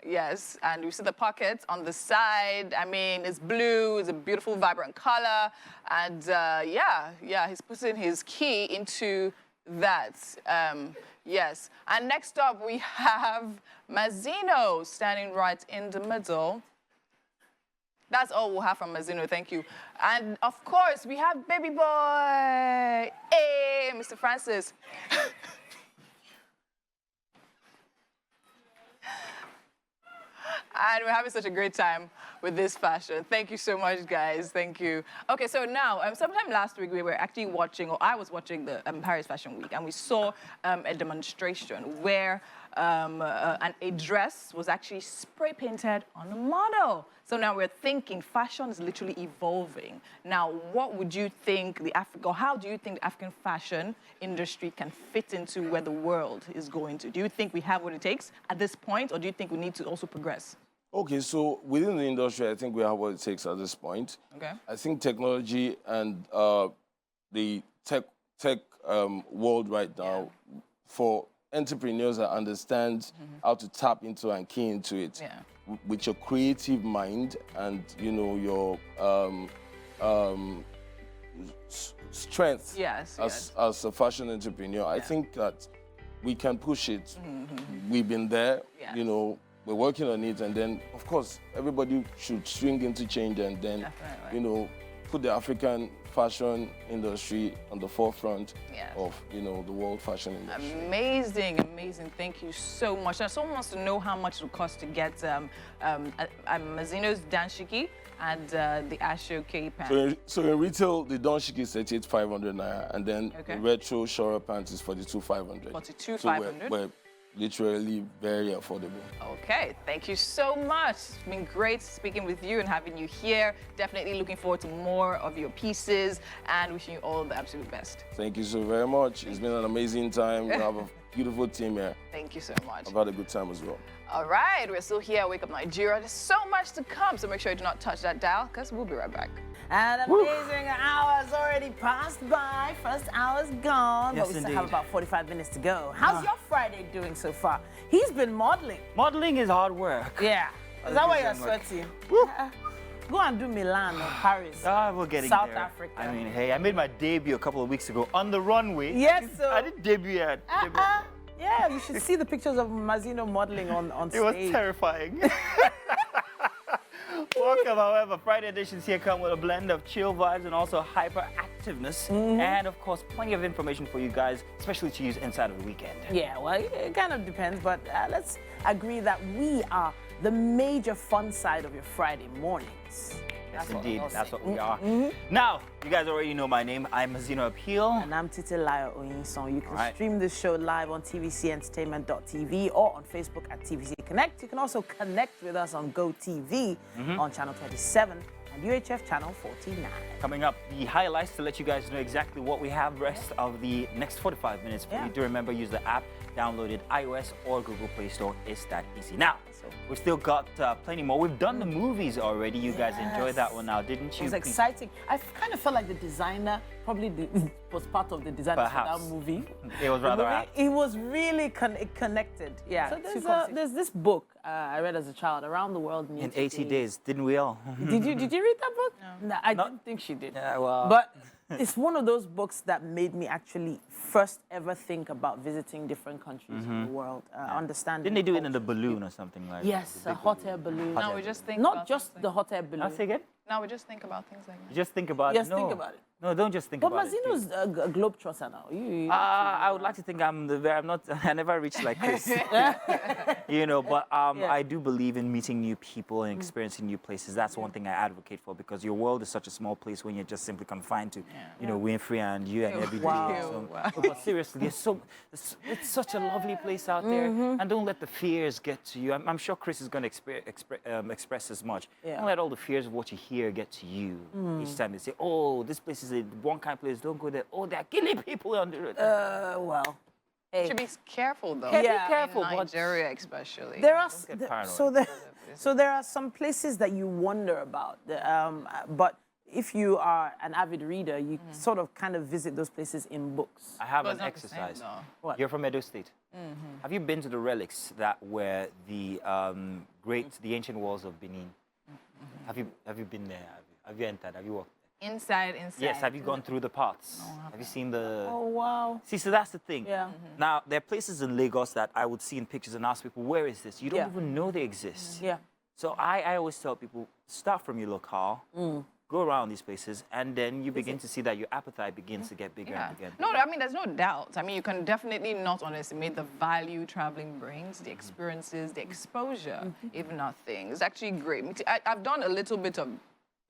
Speaker 3: Yes, and we see the pockets on the side. I mean, it's blue, it's a beautiful, vibrant color. And yeah, he's putting his key into that. Yes, and next up we have Azzino standing right in the middle. That's all we'll have from Azzino, thank you. And of course, we have baby boy. Hey, Mr. Francis. And we're having such a great time with this fashion. Thank you so much, guys. Thank you. Okay, so now, sometime last week, we were actually watching, or I was watching the Paris Fashion Week, and we saw a demonstration where a dress was actually spray painted on a model. So now we're thinking fashion is literally evolving. Now, what would you think how do you think the African fashion industry can fit into where the world is going to? Do you think we have what it takes at this point, or do you think we need to also progress?
Speaker 6: Okay, so within the industry, I think we have what it takes at this point.
Speaker 3: Okay.
Speaker 6: I think technology and the tech world right now, for entrepreneurs that understand how to tap into and key into it, with your creative mind and your strength
Speaker 3: Yes,
Speaker 6: as a fashion entrepreneur, I think that we can push it. We've been there,
Speaker 3: Yeah.
Speaker 6: We're working on it, and then of course everybody should swing into change and then
Speaker 3: Definitely.
Speaker 6: put the African fashion industry on the forefront
Speaker 3: Yes.
Speaker 6: of the world fashion industry.
Speaker 3: Amazing, amazing. Thank you so much. Now, someone wants to know how much it will cost to get azzino's danshiki and the Aso Gate pants.
Speaker 6: So in retail, the danshiki is 38,500 naira, and then
Speaker 3: Okay.
Speaker 6: the retro Shora pants is 42,500.
Speaker 3: 42,500.
Speaker 6: So we're literally very affordable.
Speaker 3: Okay, thank you so much. It's been great speaking with you and having you here. Definitely looking forward to more of your pieces and wishing you all the absolute best.
Speaker 6: Thank you so very much. It's been an amazing time. We have a beautiful team here.
Speaker 3: Thank you so much.
Speaker 6: I've had a good time as well.
Speaker 3: All right, we're still here at Wake Up Nigeria. There's so much to come, so make sure you do not touch that dial because we'll be right back.
Speaker 2: An amazing hour's already passed by. First hour's gone,
Speaker 1: Yes,
Speaker 2: but we still
Speaker 1: indeed.
Speaker 2: have about 45 minutes to go. How's your Friday doing so far? He's been modeling.
Speaker 1: Modeling is hard work.
Speaker 2: Yeah. Is that why you're sweating? Go and do Milan or Paris.
Speaker 1: We're getting
Speaker 2: South
Speaker 1: there.
Speaker 2: Africa.
Speaker 1: I mean, hey, I made my debut a couple of weeks ago on the runway.
Speaker 2: Yes, so-
Speaker 1: I didn't debut yet.
Speaker 2: Yeah, you should see the pictures of Azzino modeling on
Speaker 1: It was
Speaker 2: stage.
Speaker 1: terrifying. Welcome, however. Friday editions here come with a blend of chill vibes and also hyperactiveness. And of course, plenty of information for you guys, especially to use inside of the weekend.
Speaker 2: Yeah, well, it kind of depends, but let's agree that we are the major fun side of your Friday mornings.
Speaker 1: Yes,
Speaker 2: what
Speaker 1: indeed.
Speaker 2: we'll
Speaker 1: That's
Speaker 2: say.
Speaker 1: what we are. Now, you guys already know my name. I'm Azzino Appeal.
Speaker 2: And I'm Titilayo Oyinson. You can
Speaker 1: Right.
Speaker 2: stream this show live on tvcentertainment.tv or on Facebook at TVC Connect. You can also connect with us on GOTV on channel 27 and UHF channel 49.
Speaker 1: Coming up, the highlights to let you guys know exactly what we have rest of the next 45 minutes. But
Speaker 2: Yeah.
Speaker 1: you do remember, use the app, download it, iOS or Google Play Store. It's that easy. Now, we've still got plenty more. We've done the movies already. You guys enjoyed that one now, didn't
Speaker 2: It
Speaker 1: you?
Speaker 2: was exciting. I kind of felt like the designer probably was part of the design for
Speaker 1: Perhaps.
Speaker 2: that movie.
Speaker 1: It was rather apt.
Speaker 2: It was really connected. Yeah. So there's this book I read as a child, Around the World in
Speaker 1: In 80 days, didn't we all?
Speaker 2: Did you read that book? No, I didn't think she did.
Speaker 1: Yeah, well.
Speaker 2: But it's one of those books that made me actually first ever think about visiting different countries in the world, understanding.
Speaker 1: Didn't they do it in
Speaker 2: culture.
Speaker 1: the balloon or something like that?
Speaker 2: Yes, a hot air balloon.
Speaker 3: Now we just think
Speaker 2: Not
Speaker 3: about
Speaker 2: just
Speaker 3: things
Speaker 2: the
Speaker 3: like
Speaker 2: hot air balloon.
Speaker 1: I'll say again.
Speaker 3: Now we just think about things like that.
Speaker 1: You just think about
Speaker 2: Just
Speaker 1: it. No.
Speaker 2: think about it.
Speaker 1: No, don't just think
Speaker 2: But
Speaker 1: about it.
Speaker 2: Mazzino's a globetrotter now.
Speaker 1: I would like to think I'm I'm not. I never reached like Chris. But I do believe in meeting new people and experiencing new places. That's one thing I advocate for because your world is such a small place when you're just simply confined to, Winfrey and you and everybody.
Speaker 2: Wow.
Speaker 1: But seriously, it's such a lovely place out there, and don't let the fears get to you. I'm sure Chris is going to express as much.
Speaker 2: Yeah.
Speaker 1: Don't let all the fears of what you hear get to you each time they say, "Oh, this place is a one kind of place. Don't go there. Oh, they're killing people on the road."
Speaker 2: Well. Hey.
Speaker 3: Should be careful though.
Speaker 1: Yeah, be
Speaker 2: Yeah.
Speaker 1: careful.
Speaker 3: In
Speaker 1: but
Speaker 3: Nigeria especially.
Speaker 2: There are
Speaker 1: get paranoid.
Speaker 2: so there are some places that you wonder about, but if you are an avid reader, you sort of kind of visit those places in books.
Speaker 1: I have
Speaker 3: But
Speaker 1: an
Speaker 3: it's not the same,
Speaker 1: exercise.
Speaker 3: though.
Speaker 2: What?
Speaker 1: You're from Edo State. Have you been to the relics that were the the ancient walls of Benin? Have you been there? Have you entered? Have you walked?
Speaker 3: Inside.
Speaker 1: Yes. Have you gone through the paths? Have you seen the?
Speaker 2: Oh wow!
Speaker 1: See, so that's the thing.
Speaker 2: Yeah.
Speaker 1: Now there are places in Lagos that I would see in pictures and ask people, "Where is this?" You don't
Speaker 2: Yeah.
Speaker 1: even know they exist.
Speaker 2: Yeah.
Speaker 1: So I always tell people, start from your locale, go around these places, and then you begin to see that your appetite begins to get bigger
Speaker 3: Yeah.
Speaker 1: and bigger.
Speaker 3: No, I mean, there's no doubt. I mean, you can definitely not underestimate the value traveling brings, the experiences, the exposure, if not things. It's actually great. I've done a little bit of,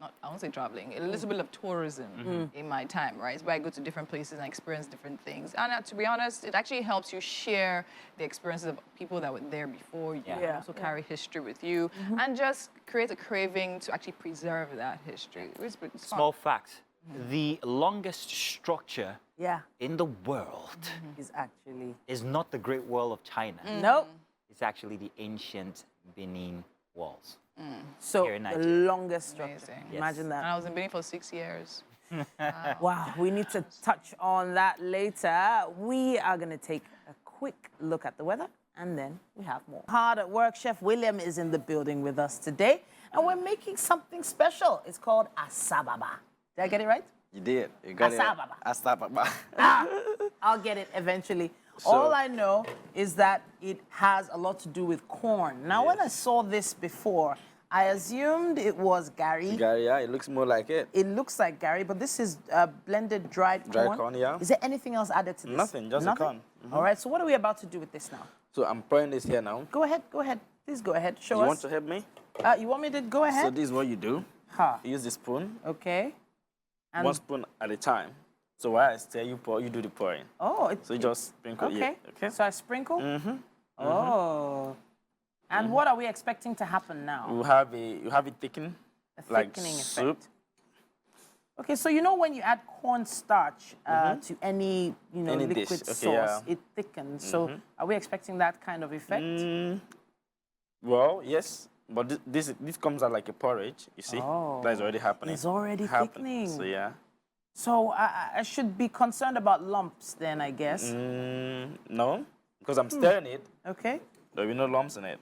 Speaker 3: I won't say traveling, a little bit of tourism in my time, right? It's where I go to different places and experience different things. And to be honest, it actually helps you share the experiences of people that were there before you.
Speaker 1: Yeah.
Speaker 3: And also carry history with you and just create a craving to actually preserve that history. It's fun.
Speaker 1: Small fact: the longest structure
Speaker 2: Yeah.
Speaker 1: in the world
Speaker 2: Is actually
Speaker 1: is not the Great Wall of China.
Speaker 2: nope.
Speaker 1: It's actually the ancient Benin walls.
Speaker 2: So
Speaker 1: Here in
Speaker 2: the
Speaker 1: Nigeria.
Speaker 2: longest structure.
Speaker 3: Amazing.
Speaker 1: Yes.
Speaker 2: Imagine
Speaker 3: And
Speaker 2: that.
Speaker 3: I was in Benin for 6 years.
Speaker 2: Wow, we need to touch on that later. We are going to take a quick look at the weather, and then we have more. Hard at work, Chef William is in the building with us today, and we're making something special. It's called asababa. Did I get it right?
Speaker 5: You did. You got
Speaker 2: Asababa.
Speaker 5: it. Asababa.
Speaker 2: I'll get it eventually. All I know is that it has a lot to do with corn. Now, when I saw this before, I assumed it was Gary.
Speaker 5: Gary, yeah, it looks more like it.
Speaker 2: It looks like Gary, but this is blended dried corn.
Speaker 5: Dried corn, yeah.
Speaker 2: Is there anything else added to this?
Speaker 5: Nothing, just a corn.
Speaker 2: All right, so what are we about to do with this now?
Speaker 5: So I'm pouring this here now.
Speaker 2: Go ahead. Please go ahead. Show us.
Speaker 5: You want to help me?
Speaker 2: You want me to go ahead?
Speaker 5: So this is what you do.
Speaker 2: Huh.
Speaker 5: You use the spoon.
Speaker 2: Okay. And
Speaker 5: One spoon at a time. So while I stir, you pour, you do the pouring.
Speaker 2: oh,
Speaker 5: So you just sprinkle
Speaker 2: okay.
Speaker 5: it. Okay.
Speaker 2: So I sprinkle? Oh. And what are we expecting to happen now?
Speaker 5: You have it thickened,
Speaker 2: A
Speaker 5: like
Speaker 2: thickening
Speaker 5: soup.
Speaker 2: effect. Okay, so you know when you add cornstarch to any
Speaker 5: Any
Speaker 2: liquid
Speaker 5: dish. Okay,
Speaker 2: sauce,
Speaker 5: yeah.
Speaker 2: it thickens. So are we expecting that kind of effect?
Speaker 5: Well, yes, but this comes out like a porridge. You see,
Speaker 2: Oh.
Speaker 5: that is already happening.
Speaker 2: It's already thickening.
Speaker 5: So yeah.
Speaker 2: So I should be concerned about lumps then, I guess.
Speaker 5: No, because I'm stirring it.
Speaker 2: Okay.
Speaker 5: There will be no lumps in it.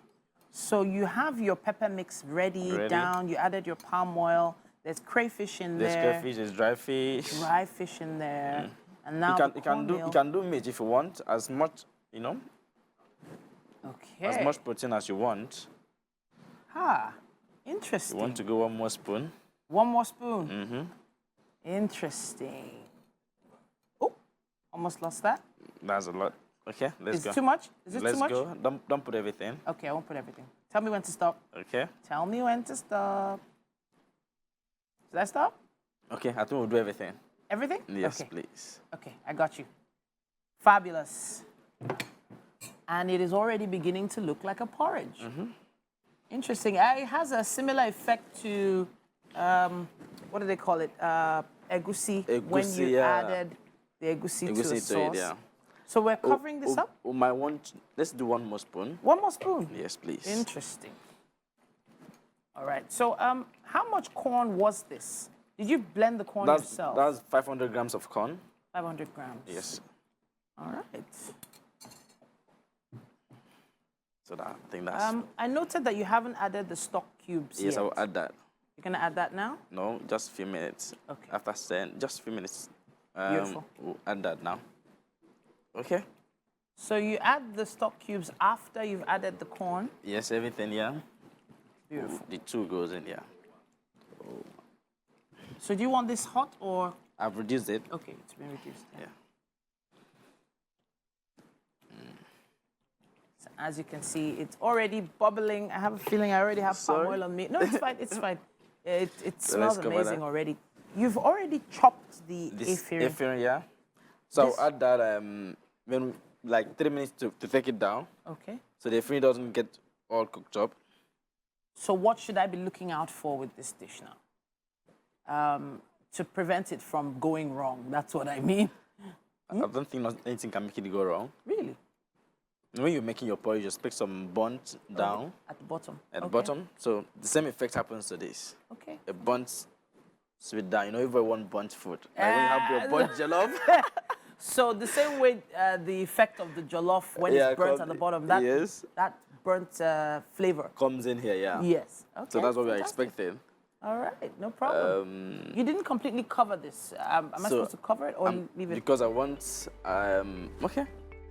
Speaker 2: So you have your pepper mix ready. Down. You added your palm oil. There's crayfish in
Speaker 5: There's
Speaker 2: there.
Speaker 5: crayfish, there's dry fish.
Speaker 2: Dry fish in there. And now
Speaker 5: You can do meat if you want, as much
Speaker 2: Okay.
Speaker 5: as much protein as you want.
Speaker 2: Interesting.
Speaker 5: You want to go one more spoon?
Speaker 2: One more spoon. Interesting. Oh, almost lost that.
Speaker 5: That's a lot. Okay, let's
Speaker 2: Is
Speaker 5: go.
Speaker 2: it too much? Is it
Speaker 5: Let's
Speaker 2: too much?
Speaker 5: go. Don't put everything.
Speaker 2: Okay, I won't put everything. Tell me when to stop.
Speaker 5: Okay.
Speaker 2: Tell me when to stop. Should I stop?
Speaker 5: Okay, I think we'll do everything.
Speaker 2: Everything?
Speaker 5: Yes,
Speaker 2: Okay.
Speaker 5: please.
Speaker 2: Okay, I got you. Fabulous. And it is already beginning to look like a porridge. Interesting. It has a similar effect to, what do they call it? Egusi. When
Speaker 5: Egusi,
Speaker 2: you
Speaker 5: yeah.
Speaker 2: added the egusi to
Speaker 5: Egusi
Speaker 2: a
Speaker 5: to
Speaker 2: sauce.
Speaker 5: it, yeah.
Speaker 2: So we're covering this up?
Speaker 5: Let's do one more spoon.
Speaker 2: One more spoon?
Speaker 5: Yes, please.
Speaker 2: Interesting. All right. So how much corn was this? Did you blend the corn yourself?
Speaker 5: That's 500 grams of corn.
Speaker 2: 500 grams.
Speaker 5: Yes.
Speaker 2: All right.
Speaker 5: So that, I think that's...
Speaker 2: I noted that you haven't added the stock cubes
Speaker 5: yes,
Speaker 2: yet.
Speaker 5: I will add that.
Speaker 2: You're going to add that now?
Speaker 5: No, just a few minutes.
Speaker 2: Okay.
Speaker 5: After stirring, just a few minutes.
Speaker 2: Beautiful.
Speaker 5: We'll add that now. Okay.
Speaker 2: So you add the stock cubes after you've added the corn?
Speaker 5: Yes, everything, yeah.
Speaker 2: Beautiful.
Speaker 5: The two goes in, yeah.
Speaker 2: So do you want this hot or?
Speaker 5: I've reduced it.
Speaker 2: Okay, it's been reduced.
Speaker 5: Yeah.
Speaker 2: So as you can see, it's already bubbling. I have a feeling I already have palm oil on me. No, it's fine. It's fine. It smells
Speaker 5: cover
Speaker 2: amazing
Speaker 5: that.
Speaker 2: already. You've already chopped the
Speaker 5: This
Speaker 2: efirin.
Speaker 5: efirin, yeah. So I'll add that when like 3 minutes to take it down.
Speaker 2: Okay.
Speaker 5: So the efirin doesn't get all cooked up.
Speaker 2: So what should I be looking out for with this dish now? To prevent it from going wrong. That's what I mean.
Speaker 5: I don't think anything can make it go wrong.
Speaker 2: Really?
Speaker 5: When you're making your porridge, just pick some burnt down
Speaker 2: At the bottom.
Speaker 5: at the
Speaker 2: Okay.
Speaker 5: bottom. So the same effect happens to this.
Speaker 2: Okay.
Speaker 5: A burnt sweet down. You know, everyone want burnt food. Like when you have your burnt jollof.
Speaker 2: So the same way the effect of the jollof when it's burnt at the bottom, that
Speaker 5: yes,
Speaker 2: that burnt flavor.
Speaker 5: comes in here, yeah.
Speaker 2: Yes. Okay.
Speaker 5: So that's what we're
Speaker 2: fantastic.
Speaker 5: expecting.
Speaker 2: All right, no problem. You didn't completely cover this. Am I supposed to cover it or leave it?
Speaker 5: Because I want, okay.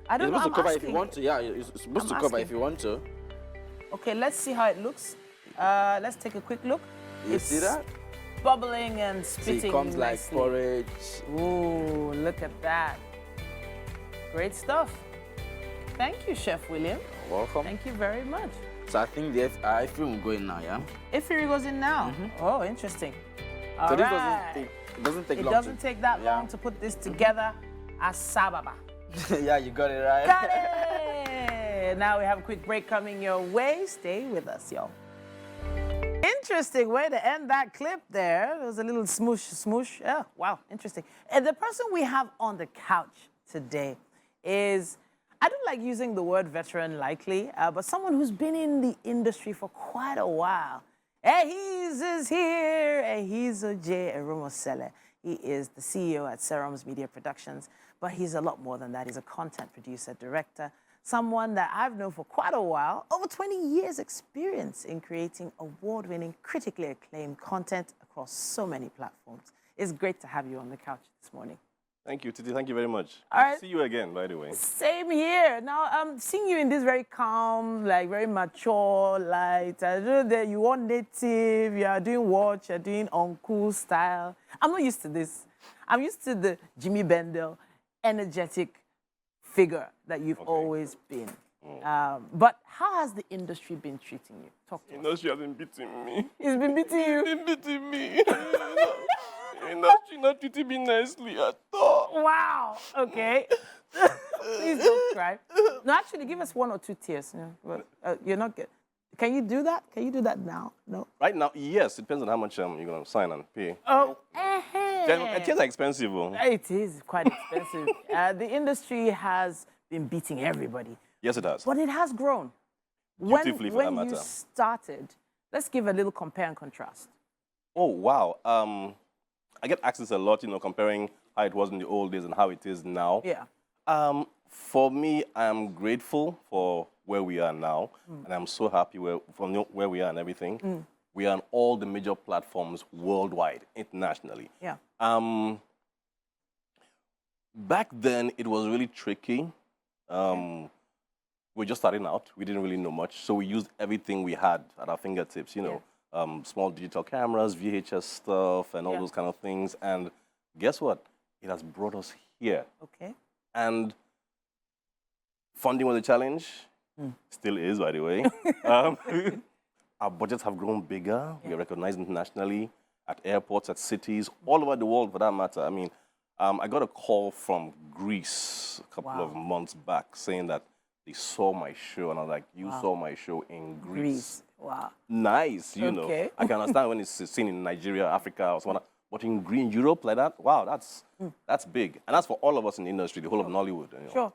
Speaker 2: I don't
Speaker 5: You're
Speaker 2: know.
Speaker 5: supposed to cover
Speaker 2: I'm
Speaker 5: if you
Speaker 2: asking.
Speaker 5: want to. Yeah, you're supposed to cover if you want to.
Speaker 2: Okay, let's see how it looks. Let's take a quick look.
Speaker 5: You see that?
Speaker 2: Bubbling and
Speaker 5: So
Speaker 2: spitting
Speaker 5: it comes like
Speaker 2: nicely.
Speaker 5: porridge.
Speaker 2: Ooh, look at that. Great stuff. Thank you, Chef William.
Speaker 5: Welcome.
Speaker 2: Thank you very much.
Speaker 5: So I think the efirin will go in now, yeah?
Speaker 2: Efirin goes in now. Oh, interesting. All
Speaker 5: So this
Speaker 2: right.
Speaker 5: doesn't take
Speaker 2: It
Speaker 5: long.
Speaker 2: doesn't take that
Speaker 5: Yeah.
Speaker 2: long to put this together as sababa.
Speaker 5: Yeah, you got it right.
Speaker 2: Got it! Now we have a quick break coming your way. Stay with us, y'all. Interesting way to end that clip there. There was a little smoosh. Oh, wow, interesting. And the person we have on the couch today is, I don't like using the word veteran lightly, but someone who's been in the industry for quite a while. He's is here. He's J. Erumosele. He is the CEO at Serums Media Productions, but he's a lot more than that. He's a content producer, director, someone that I've known for quite a while, over 20 years experience in creating award-winning, critically acclaimed content across so many platforms. It's great to have you on the couch this morning.
Speaker 7: Thank you, Titi. Thank you very much.
Speaker 2: All right.
Speaker 7: See you again, by the way.
Speaker 2: Same here. Now, seeing you in this very calm, like very mature light. I know that you are native, you are doing watch, you're doing uncool style. I'm not used to this. I'm used to the Jimmy Bendel, energetic figure that you've always been. But how has the industry been treating you? Talk to us.
Speaker 7: Industry has been beating me.
Speaker 2: It's been beating you.
Speaker 7: It's been beating me. Industry not treating me nicely at all.
Speaker 2: Wow. Okay. Please don't cry. No, actually, give us one or two tears. You know, but, you're not good. Can you do that? Can you do that now? No.
Speaker 7: Right now, yes. It depends on how much you're going to sign and pay.
Speaker 2: Oh.
Speaker 7: Tears are expensive.
Speaker 2: It is quite expensive. The industry has been beating everybody.
Speaker 7: Yes, it has.
Speaker 2: But it has grown.
Speaker 7: Beautifully, for that
Speaker 2: when you
Speaker 7: matter.
Speaker 2: started, let's give a little compare and contrast.
Speaker 7: Oh, wow. I get asked this a lot, comparing how it was in the old days and how it is now.
Speaker 2: Yeah.
Speaker 7: For me, I'm grateful for where we are now, and I'm so happy where we are and everything. We are on all the major platforms worldwide, internationally.
Speaker 2: Yeah.
Speaker 7: Back then, it was really tricky. We were just starting out. We didn't really know much, so we used everything we had at our fingertips, small digital cameras, VHS stuff, and all those kind of things. And guess what? It has brought us here.
Speaker 2: Okay.
Speaker 7: And funding was a challenge. Still is, by the way. Our budgets have grown bigger. We are recognized internationally at airports, at cities, all over the world, for that matter. I mean, I got a call from Greece a couple of months back saying that they saw my show, and I was like, you saw my show in Greece.
Speaker 2: Wow.
Speaker 7: Nice, you know. I can understand when it's seen in Nigeria, Africa, or somewhere, but in Green Europe like that, wow, that's big. And that's for all of us in the industry, the whole of Nollywood.
Speaker 2: Sure.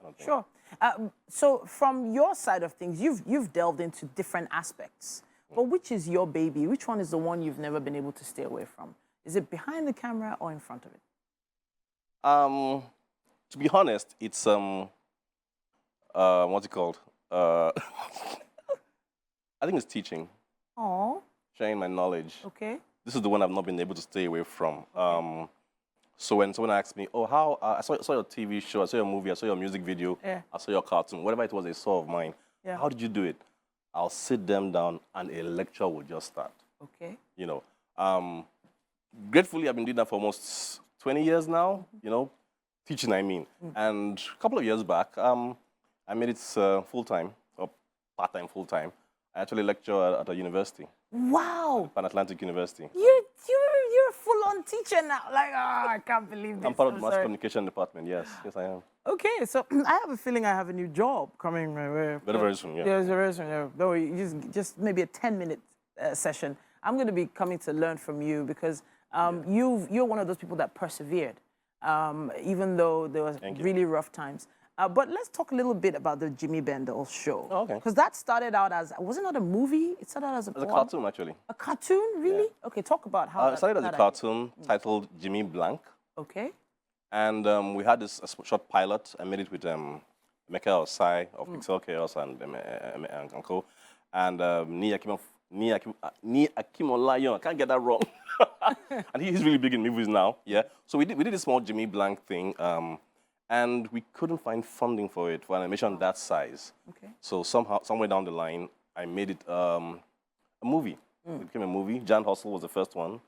Speaker 2: So from your side of things, you've delved into different aspects. But which is your baby? Which one is the one you've never been able to stay away from? Is it behind the camera or in front of it?
Speaker 7: To be honest, it's what's it called? I think it's teaching.
Speaker 2: Oh.
Speaker 7: Sharing my knowledge.
Speaker 2: Okay.
Speaker 7: This is the one I've not been able to stay away from. So when someone asks me, oh, how, I saw your TV show, I saw your movie, I saw your music video, I saw your cartoon, whatever it was they saw of mine, how did you do it? I'll sit them down and a lecture will just start.
Speaker 2: Okay.
Speaker 7: Gratefully, I've been doing that for almost 20 years now, teaching, I mean. And a couple of years back, I made it full-time, or part-time, full-time. I actually lecture at a university.
Speaker 2: Wow.
Speaker 7: Pan Atlantic University.
Speaker 2: You're a full-on teacher now. Like, I can't believe this.
Speaker 7: I'm part of the mass communication department, yes. Yes, I am.
Speaker 2: Okay, so I have a feeling I have a new job coming my way.
Speaker 7: Very soon, yeah.
Speaker 2: Yeah, very soon, yeah. Don't worry, just maybe a 10-minute session. I'm going to be coming to learn from you because you're one of those people that persevered, even though there was really rough times. But let's talk a little bit about the Jimmy Bendel show.
Speaker 7: Oh, okay.
Speaker 2: Because that started out as, was it not a movie? It started out as a
Speaker 7: cartoon, actually.
Speaker 2: A cartoon, really? Yeah. Okay, talk about how
Speaker 7: it started as a cartoon titled Jimmy Blank.
Speaker 2: Okay.
Speaker 7: And we had this short pilot. I made it with Emeka Osai of Pixel Chaos and Co. And Ni Akimolayon. I can't get that wrong. And he's really big in movies now. Yeah. So we did a small Jimmy Blank thing. And we couldn't find funding for it, for animation that size. Okay. So somewhere down the line, I made it a movie. It became a movie. Jan Hustle was the first one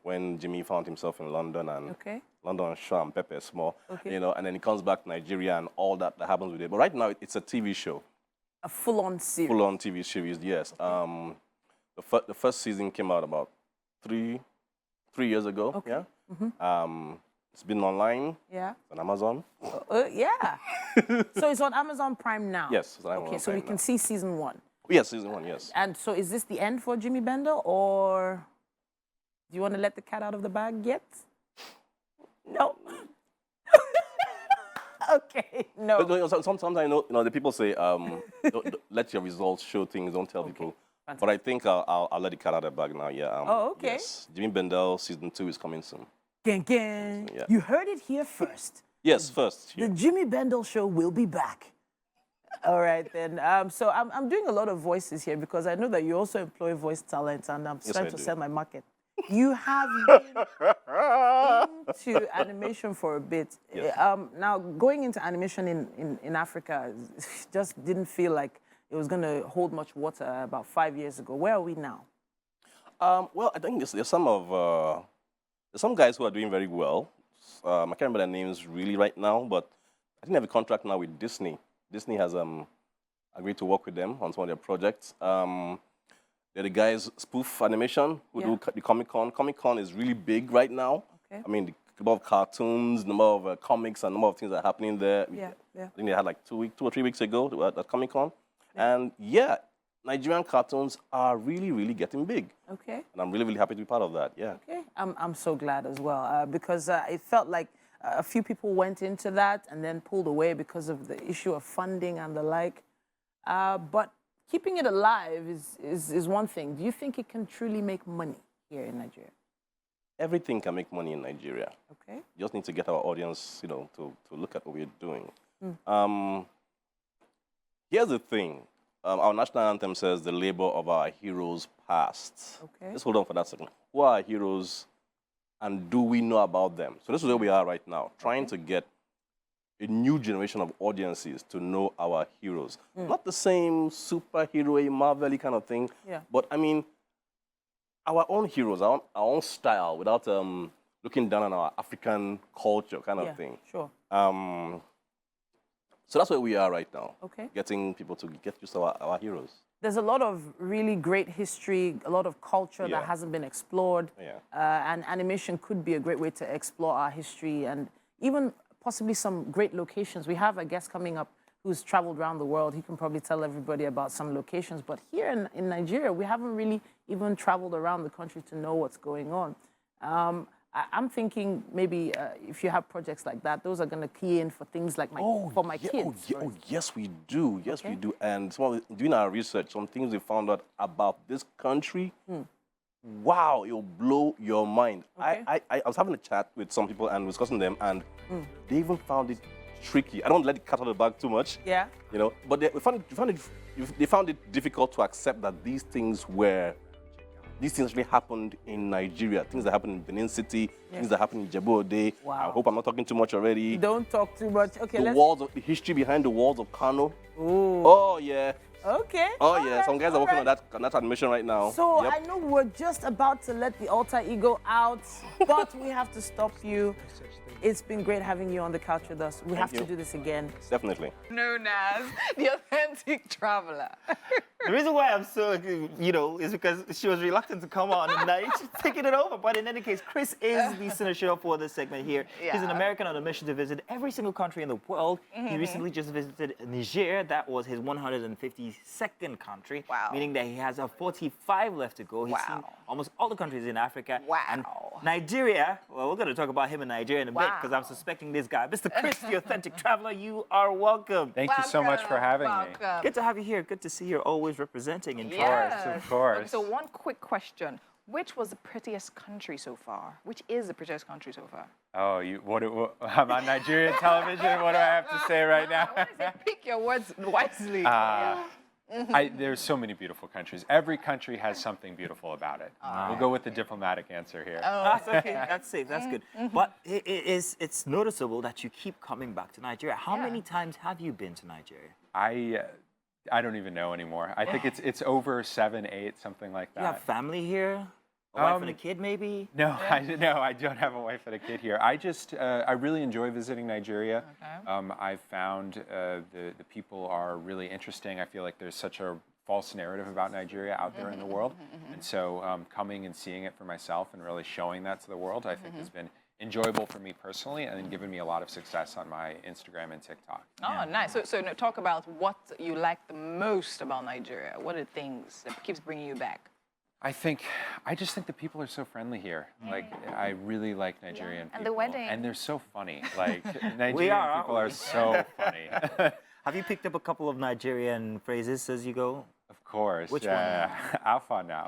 Speaker 7: when Jimmy found himself in London and London Shaw and Pepe Small, and then he comes back to Nigeria and all that happens with it. But right now, it's a TV show.
Speaker 2: A full-on series.
Speaker 7: Full-on TV series, yes. The first season came out about three years ago. Okay. Yeah. It's been online. Yeah. It's on Amazon.
Speaker 2: Yeah. So it's on Amazon Prime now?
Speaker 7: Yes, it's on Amazon
Speaker 2: Prime. Okay, so we can see season 1.
Speaker 7: Yes, season 1, yes.
Speaker 2: And so is this the end for Jimmy Bendel, or do you want to let the cat out of the bag yet? No. Okay, no.
Speaker 7: But, sometimes I know, the people say, don't let your results show things, don't tell people. Fantastic. But I think I'll let the cat out of the bag now, yeah.
Speaker 2: Okay.
Speaker 7: Yes, Jimmy Bendel season 2 is coming soon.
Speaker 2: Gang, gang. Yeah. You heard it here first.
Speaker 7: Yes, first.
Speaker 2: The Jimmy Bendel show will be back. All right then. So I'm doing a lot of voices here because I know that you also employ voice talent, and I'm
Speaker 7: Yes,
Speaker 2: trying
Speaker 7: I
Speaker 2: to
Speaker 7: do.
Speaker 2: sell my market. You have been into animation for a bit.
Speaker 7: Yes.
Speaker 2: Now going into animation in Africa just didn't feel like it was going to hold much water about 5 years ago. Where are we now?
Speaker 7: Well, I think there's some guys who are doing very well. I can't remember their names really right now, but I think they have a contract now with Disney. Disney has agreed to work with them on some of their projects. They're the guys spoof animation who do the Comic Con. Comic Con is really big right now.
Speaker 2: Okay.
Speaker 7: I mean, the number of cartoons, number of comics, and number of things that are happening there.
Speaker 2: Yeah.
Speaker 7: I think they had like 2 or 3 weeks ago at Comic Con. And yeah, Nigerian cartoons are really, really getting big.
Speaker 2: Okay.
Speaker 7: And I'm really, really happy to be part of that, yeah.
Speaker 2: Okay. I'm so glad as well because it felt like a few people went into that and then pulled away because of the issue of funding and the like. But keeping it alive is one thing. Do you think it can truly make money here in Nigeria?
Speaker 7: Everything can make money in Nigeria.
Speaker 2: Okay.
Speaker 7: You just need to get our audience, to look at what we're doing. Here's the thing. Our national anthem says the labor of our heroes past.
Speaker 2: Okay.
Speaker 7: Just hold on for that second. Who are our heroes and do we know about them? So this is where we are right now, trying to get a new generation of audiences to know our heroes. Not the same superhero, Marvel kind of thing, but I mean, our own heroes, our own style, without looking down on our African culture kind of thing.
Speaker 2: Sure.
Speaker 7: So that's where we are right now.
Speaker 2: Okay.
Speaker 7: Getting people to get used to our heroes.
Speaker 2: There's a lot of really great history, a lot of culture that hasn't been explored.
Speaker 7: Yeah.
Speaker 2: And animation could be a great way to explore our history and even possibly some great locations. We have a guest coming up who's traveled around the world. He can probably tell everybody about some locations. But here in Nigeria, we haven't really even traveled around the country to know what's going on. I'm thinking maybe if you have projects like that, those are going to key in for things like for my kids.
Speaker 7: Oh, yes, we do. Yes, we do. And doing our research, some things we found out about this country, wow, it'll blow your mind.
Speaker 2: Okay.
Speaker 7: I was having a chat with some people and discussing them, and they even found it tricky. I don't let the cat out of the bag too much.
Speaker 2: Yeah.
Speaker 7: But they found it difficult to accept that these things actually happened in Nigeria. Things that happened in Benin City, things that happened in Djibouti.
Speaker 2: Wow.
Speaker 7: I hope I'm not talking too much already.
Speaker 2: Don't talk too much. Okay,
Speaker 7: The history behind the walls of Kano.
Speaker 2: Ooh.
Speaker 7: Oh, yeah.
Speaker 2: Okay.
Speaker 7: Oh,
Speaker 2: all
Speaker 7: yeah.
Speaker 2: right,
Speaker 7: Some guys are working on that animation right now.
Speaker 2: So
Speaker 7: Yep.
Speaker 2: I know we're just about to let the alter ego out, but we have to stop you. It's been great having you on the couch with us. We have to do this again.
Speaker 7: Definitely.
Speaker 3: Known as the authentic traveler.
Speaker 8: The reason why I'm so, is because she was reluctant to come on and now she's taking it over. But in any case, Chris is the senator for this segment here.
Speaker 3: Yeah.
Speaker 8: He's an American on a mission to visit every single country in the world. He recently just visited Niger. That was his 152nd country.
Speaker 3: Wow.
Speaker 8: Meaning that he has 45 left to go. He's seen almost all the countries in Africa.
Speaker 3: Wow.
Speaker 8: And Nigeria, well, we're going to talk about him in Nigeria in a bit because I'm suspecting this guy. Mr. Chris, the authentic traveler, you are welcome.
Speaker 9: Thank you so much for having me.
Speaker 8: Good to have you here. Good to see you're always representing in
Speaker 9: Of course.
Speaker 3: Okay, so one quick question. Which was the prettiest country so far? Which is the prettiest country so far?
Speaker 9: Oh, I'm on Nigerian television. What do I have to say right now?
Speaker 3: I want to say pick your words wisely.
Speaker 9: There's so many beautiful countries. Every country has something beautiful about it. We'll go with the diplomatic answer here.
Speaker 8: That's okay. That's safe. That's good. But it's noticeable that you keep coming back to Nigeria. How many times have you been to Nigeria?
Speaker 9: I don't even know anymore. I think it's over 7, 8, something like that.
Speaker 8: You have family here? A wife and a kid, maybe?
Speaker 9: No, I don't have a wife and a kid here. I really enjoy visiting Nigeria.
Speaker 3: Okay.
Speaker 9: I've found the people are really interesting. I feel like there's such a false narrative about Nigeria out there in the world. And so coming and seeing it for myself and really showing that to the world, I think has been enjoyable for me personally and given me a lot of success on my Instagram and TikTok.
Speaker 3: Oh, nice. So now talk about what you like the most about Nigeria. What are the things that keeps bringing you back?
Speaker 9: I just think the people are so friendly here. Like, I really like Nigerian people.
Speaker 3: And the wedding.
Speaker 9: And they're so funny. Like, Nigerian people are so funny.
Speaker 8: Have you picked up a couple of Nigerian phrases as you go?
Speaker 9: Of course.
Speaker 8: Which
Speaker 9: one? Alpha now.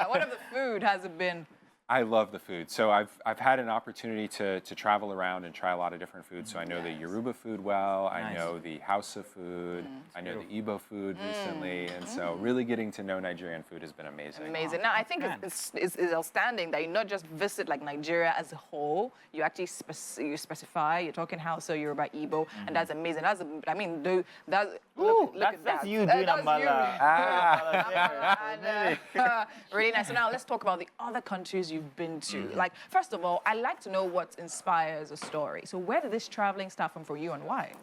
Speaker 3: What of the food has it been?
Speaker 9: I love the food. So I've had an opportunity to travel around and try a lot of different foods. So I know the Yoruba food well. I know the Hausa food. I know the Igbo food recently. And so really getting to know Nigerian food has been amazing.
Speaker 3: Amazing. Now, I think it's outstanding that you not just visit like Nigeria as a whole, you actually you specify, you're talking Hausa, Yoruba, Igbo, and that's amazing. That's, I mean, look at that.
Speaker 8: That's you doing Amala.
Speaker 3: Really nice. So now let's talk about the other countries you've been to. Like, first of all, I like to know what inspires a story. So where did this traveling start from for you and why?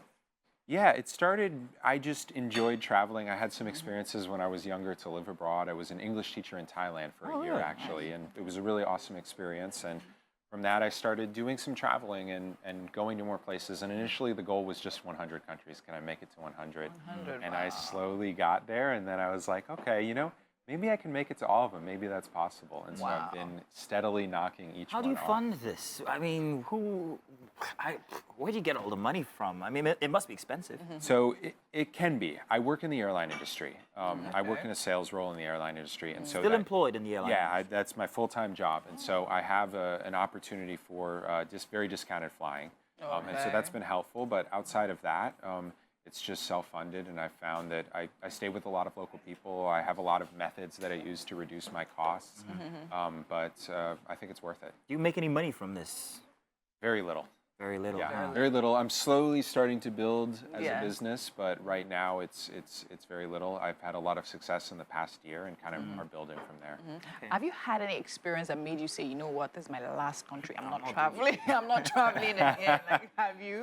Speaker 9: Yeah, it started, I just enjoyed traveling. I had some experiences when I was younger to live abroad. I was an English teacher in Thailand for a year, actually, and it was a really awesome experience. And from that, I started doing some traveling and going to more places. And initially, the goal was just 100 countries. Can I make it to 100? And I slowly got there, and then I was like, okay, you know, maybe I can make it to all of them. Maybe that's possible. And so I've been steadily knocking each one off.
Speaker 1: How do you fund this? I mean, where do you get all the money from? I mean, it must be expensive.
Speaker 9: So it can be. I work in the airline industry. I work in a sales role in the airline industry. And so
Speaker 1: Still employed in the airline
Speaker 9: industry? Yeah, that's my full-time job. And so I have an opportunity for just very discounted flying. And so that's been helpful. But outside of that, it's just self-funded, and I found that I stay with a lot of local people. I have a lot of methods that I use to reduce my costs, but I think it's worth it.
Speaker 1: Do you make any money from this?
Speaker 9: Very little.
Speaker 1: Very little.
Speaker 9: Yeah, very little. I'm slowly starting to build as a business, but right now it's very little. I've had a lot of success in the past year and kind of are building from there.
Speaker 3: Okay. Have you had any experience that made you say, you know what, this is my last country. I'm not traveling. I'm not traveling again. Like, have you?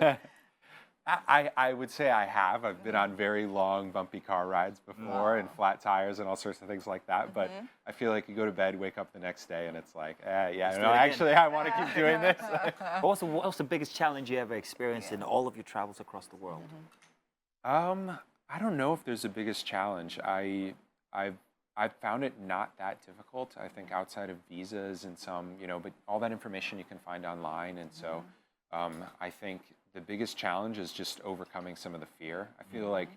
Speaker 9: I would say I have. I've been on very long, bumpy car rides before and flat tires and all sorts of things like that. But I feel like you go to bed, wake up the next day, and it's like, actually, I want to keep doing this.
Speaker 1: What's the biggest challenge you ever experienced in all of your travels across the world?
Speaker 9: I don't know if there's a biggest challenge. I've found it not that difficult. I think outside of visas and some, but all that information you can find online. And so I think the biggest challenge is just overcoming some of the fear. I feel like,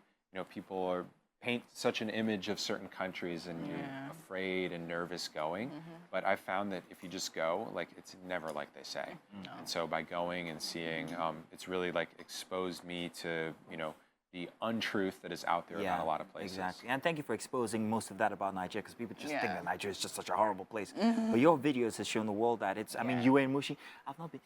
Speaker 9: people paint such an image of certain countries and you're afraid and nervous going. But I found that if you just go, like, it's never like they say. And so by going and seeing, it's really like exposed me to, the untruth that is out there in a lot of places.
Speaker 1: Exactly. And thank you for exposing most of that about Nigeria, because people just think that Nigeria is just such a horrible place. But your videos have shown the world that it's, I mean, you and Mushi, I've not been.